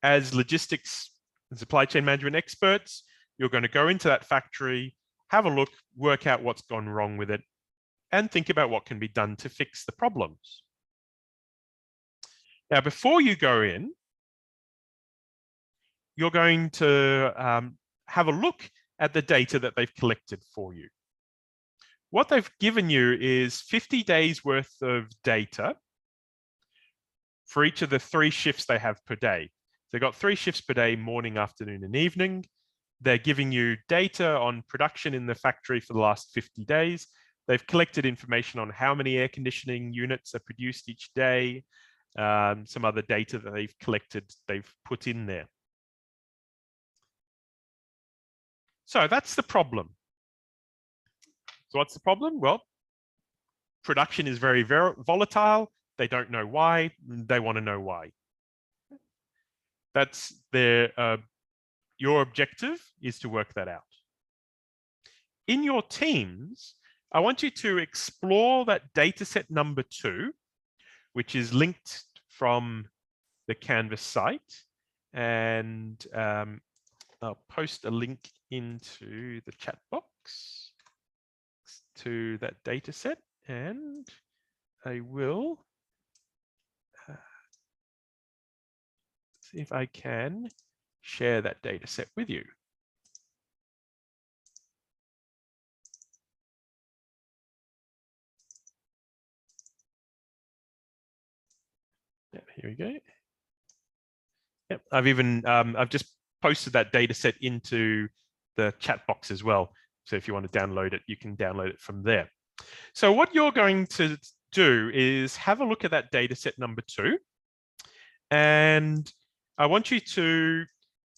As logistics and supply chain management experts, you're going to go into that factory, have a look, work out what's gone wrong with it, and think about what can be done to fix the problems. Now, before you go in, you're going to have a look at the data that they've collected for you. What they've given you is 50 days worth of data for each of the 3 shifts they have per day. They've got 3 shifts per day, morning, afternoon, and evening. They're giving you data on production in the factory for the last 50 days. They've collected information on how many air conditioning units are produced each day. Some other data that they've collected, they've put in there. So that's the problem. So what's the problem? Well, production is very volatile. They don't know why. They want to know why. That's your objective is to work that out. In your teams, I want you to explore that data set number 2, which is linked from the Canvas site. And I'll post a link into the chat box to that data set, and I will see if I can share that data set with you. Yeah, here we go. Yep, I've just posted that data set into the chat box as well. So if you want to download it, you can download it from there. So what you're going to do is have a look at that data set number 2. And I want you to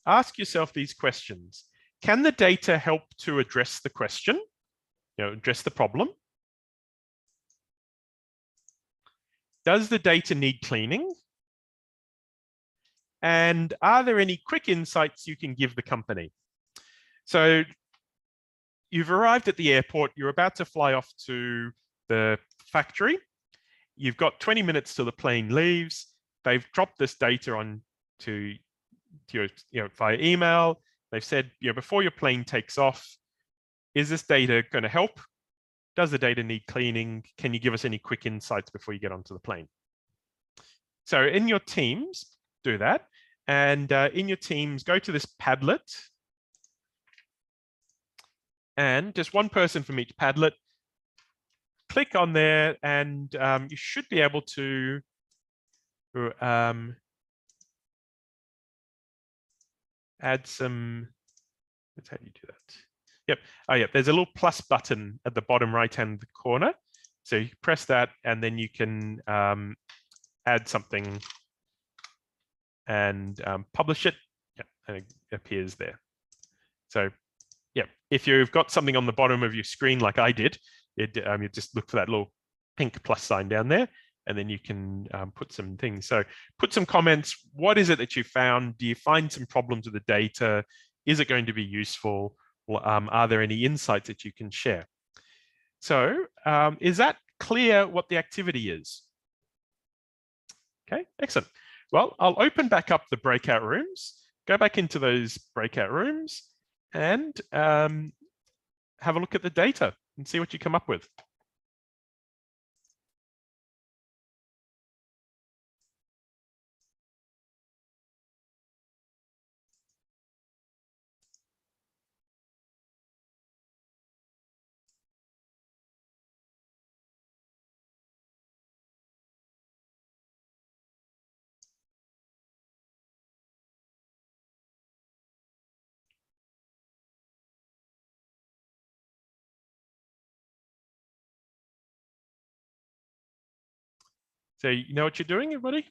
ask yourself these questions. Can the data help to address the question, address the problem? Does the data need cleaning? And are there any quick insights you can give the company? So you've arrived at the airport, you're about to fly off to the factory. You've got 20 minutes till the plane leaves. They've dropped this data on to your, via email. They've said, before your plane takes off, is this data going to help? Does the data need cleaning? Can you give us any quick insights before you get onto the plane? So in your teams, do that. And in your teams, go to this Padlet. And just one person from each Padlet. Click on there, and you should be able to add some. That's how you do that. Yep. Oh, yeah. There's a little plus button at the bottom right-hand corner. So you press that, and then you can add something and publish it. Yeah, and it appears there. So, yeah, if you've got something on the bottom of your screen like I did, you just look for that little pink plus sign down there, and then you can put some things. So put some comments. What is it that you found? Do you find some problems with the data? Is it going to be useful? Are there any insights that you can share? So is that clear what the activity is? Okay, excellent. Well, I'll open back up the breakout rooms, go back into those breakout rooms, and have a look at the data and see what you come up with. So you know what you're doing, everybody?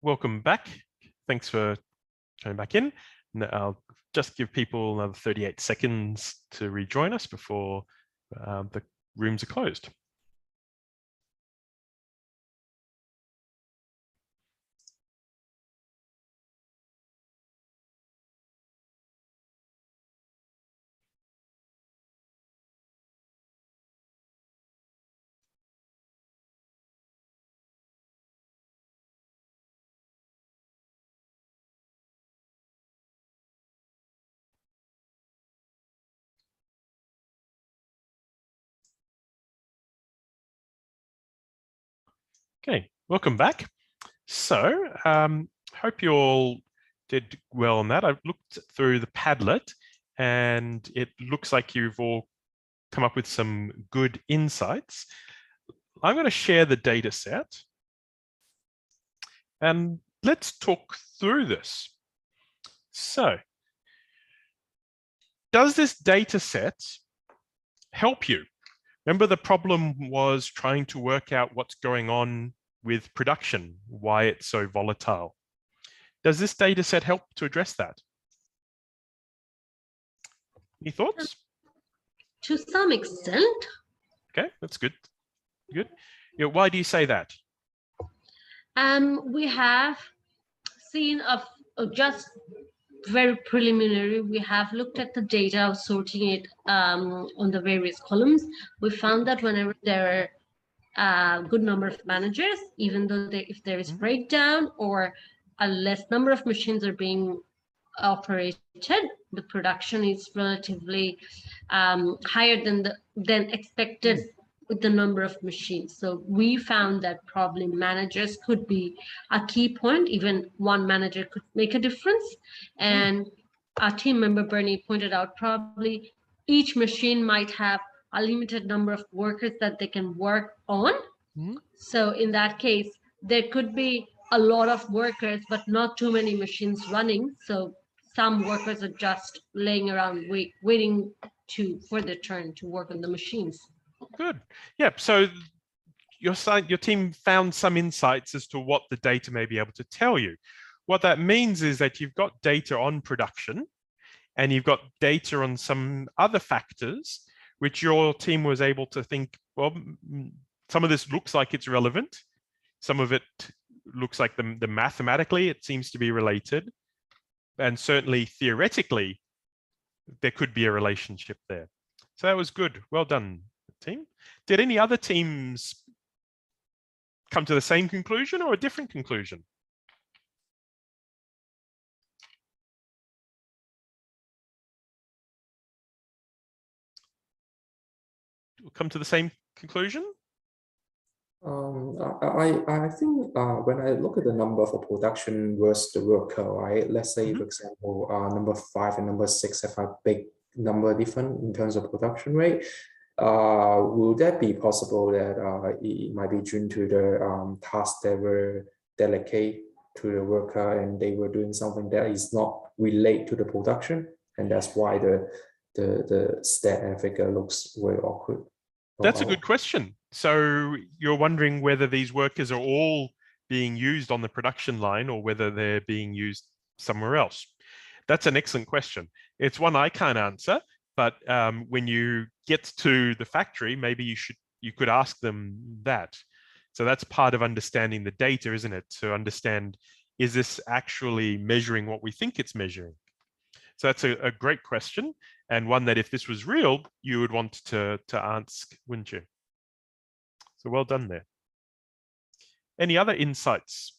Welcome back. Thanks for coming back in. Now, I'll just give people another 38 seconds to rejoin us before the rooms are closed. Okay, welcome back. So, hope you all did well on that. I've looked through the Padlet and it looks like you've all come up with some good insights. I'm going to share the data set and let's talk through this. So, does this data set help you? Remember, the problem was trying to work out what's going on with production, why it's so volatile. Does this data set help to address that? Any thoughts? To some extent. Okay, that's good. Good. Yeah, why do you say that? We have seen just very preliminary, we have looked at the data, sorting it on the various columns. We found that whenever there are a good number of managers, even though if there is breakdown or a less number of machines are being operated, the production is relatively higher than expected with the number of machines. So we found that probably managers could be a key point. Even one manager could make a difference. And our team member Bernie pointed out probably each machine might have a limited number of workers that they can work on. So in that case, there could be a lot of workers, but not too many machines running. So some workers are just laying around waiting for their turn to work on the machines. Good. Yeah. So your team found some insights as to what the data may be able to tell you. What that means is that you've got data on production and you've got data on some other factors, which your team was able to think, well, some of this looks like it's relevant. Some of it looks like the mathematically, it seems to be related. And certainly theoretically, there could be a relationship there. So that was good. Well done, team. Did any other teams come to the same conclusion or a different conclusion? Come to the same conclusion? I think when I look at the number for production versus the worker, right? Let's say, for example, number 5 and number 6 have a big number different in terms of production rate. Will that be possible that it might be due to the tasks that were delegated to the worker and they were doing something that is not related to the production, and that's why the stat and figure looks very awkward? That's a good question. So you're wondering whether these workers are all being used on the production line or whether they're being used somewhere else. That's an excellent question. It's one I can't answer, but when you get to the factory, maybe you could ask them that. So that's part of understanding the data, isn't it? To understand, is this actually measuring what we think it's measuring? So that's a great question, and one that if this was real, you would want to ask, wouldn't you? So well done there. Any other insights?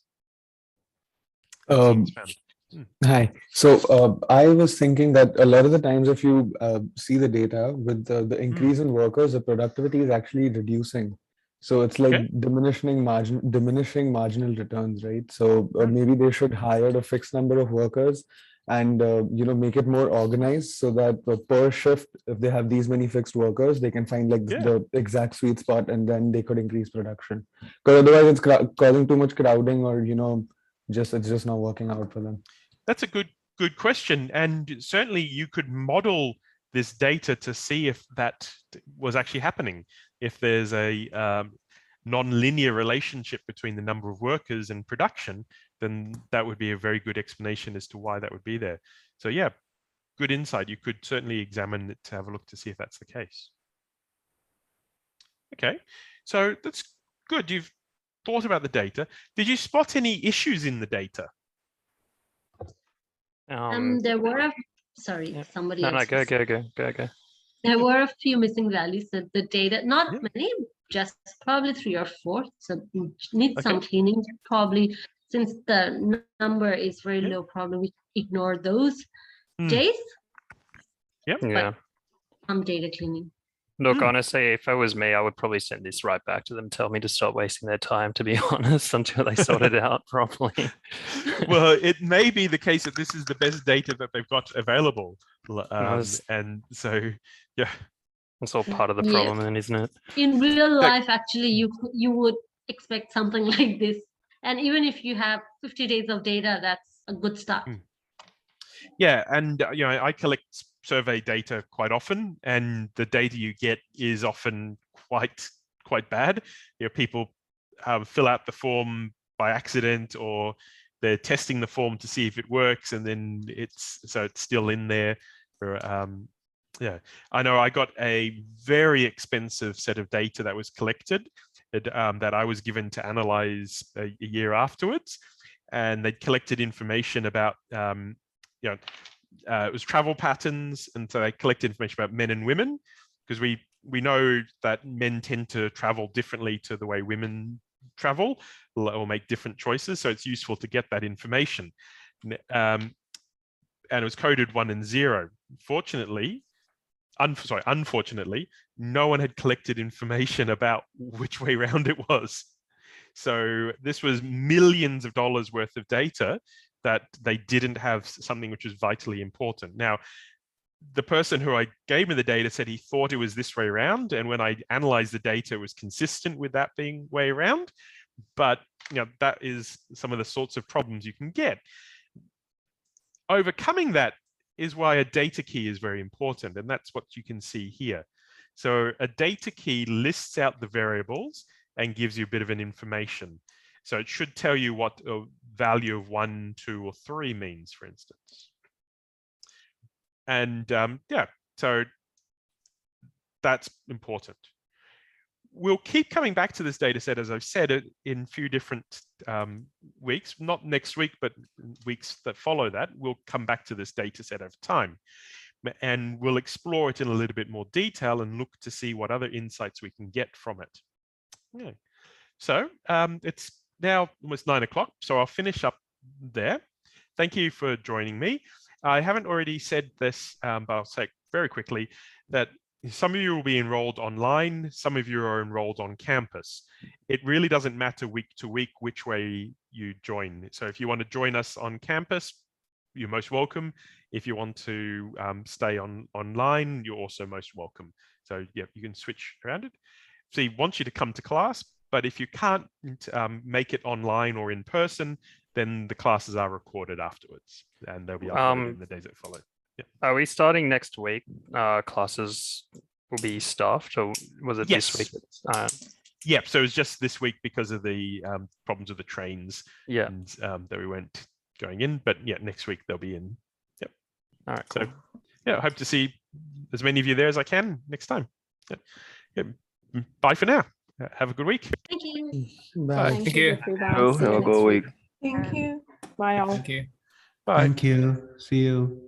Hi. So I was thinking that a lot of the times if you see the data with the increase in workers, the productivity is actually reducing. So it's like Okay. diminishing marginal returns, right? So maybe they should hire a fixed number of workers and make it more organized so that per shift, if they have these many fixed workers, they can find like Yeah. the exact sweet spot and then they could increase production. Because otherwise it's causing too much crowding or it's just not working out for them. That's a good question, and certainly you could model this data to see if that was actually happening. If there's a non-linear relationship between the number of workers and production, then that would be a very good explanation as to why that would be there. So yeah, good insight. You could certainly examine it to have a look to see if that's the case. Okay, so that's good. You've thought about the data. Did you spot any issues in the data? There were sorry, yeah. somebody No, else. go. There were a few missing values that the data, not Yeah. many, just probably 3 or 4. So need some Okay. cleaning. Probably since the number is very Yeah. low, probably we ignore those Mm. days. Yep. Yeah. Some data cleaning. Look, honestly, if it was me, I would probably send this right back to them, tell me to stop wasting their time, to be honest, until they sort it out properly. Well, it may be the case that this is the best data that they've got available. And so, yeah. It's all part of the Yes. problem then, isn't it? In real life, actually, you would expect something like this. And even if you have 50 days of data, that's a good start. Yeah, and I collect survey data quite often, and the data you get is often quite bad. People fill out the form by accident, or they're testing the form to see if it works, and then it's still in there. Yeah, I know I got a very expensive set of data that was collected that I was given to analyze a year afterwards, and they'd collected information about it was travel patterns, and so they collect information about men and women, because we know that men tend to travel differently to the way women travel or make different choices, so it's useful to get that information. And it was coded 1 and 0. Unfortunately, no one had collected information about which way around it was. So this was millions of dollars worth of data that they didn't have something which was vitally important. Now, the person who I gave me the data said he thought it was this way around, and when I analyzed the data, it was consistent with that being way around. But that is some of the sorts of problems you can get. Overcoming that is why a data key is very important, and that's what you can see here. So a data key lists out the variables and gives you a bit of an information. So it should tell you what a value of 1, 2, or 3 means, for instance. And yeah, so that's important. We'll keep coming back to this data set, as I've said, in a few different weeks, not next week, but weeks that follow that. We'll come back to this data set over time, and we'll explore it in a little bit more detail and look to see what other insights we can get from it. Yeah. So it's now almost 9 o'clock, so I'll finish up there. Thank you for joining me. I haven't already said this, but I'll say very quickly that some of you will be enrolled online, some of you are enrolled on campus. It really doesn't matter week to week which way you join. So if you want to join us on campus, you're most welcome. If you want to stay online, you're also most welcome. So yeah, you can switch around it. So he wants you to come to class, but if you can't make it online or in person, then the classes are recorded afterwards, and they'll be uploaded in the days that follow. Yeah. Are we starting next week? Classes will be staffed, or was it Yes. this week? Yeah, so it's just this week because of the problems with the trains. Yeah. And, that we weren't going in, but yeah, next week they'll be in. Yep. All right, cool. So yeah, I hope to see as many of you there as I can next time. Yeah. Yeah. Bye for now. Have a good week. Thank you. Bye. Thank you. Have a good week. Thank you. Bye all. Thank you. Bye. Thank you. See you.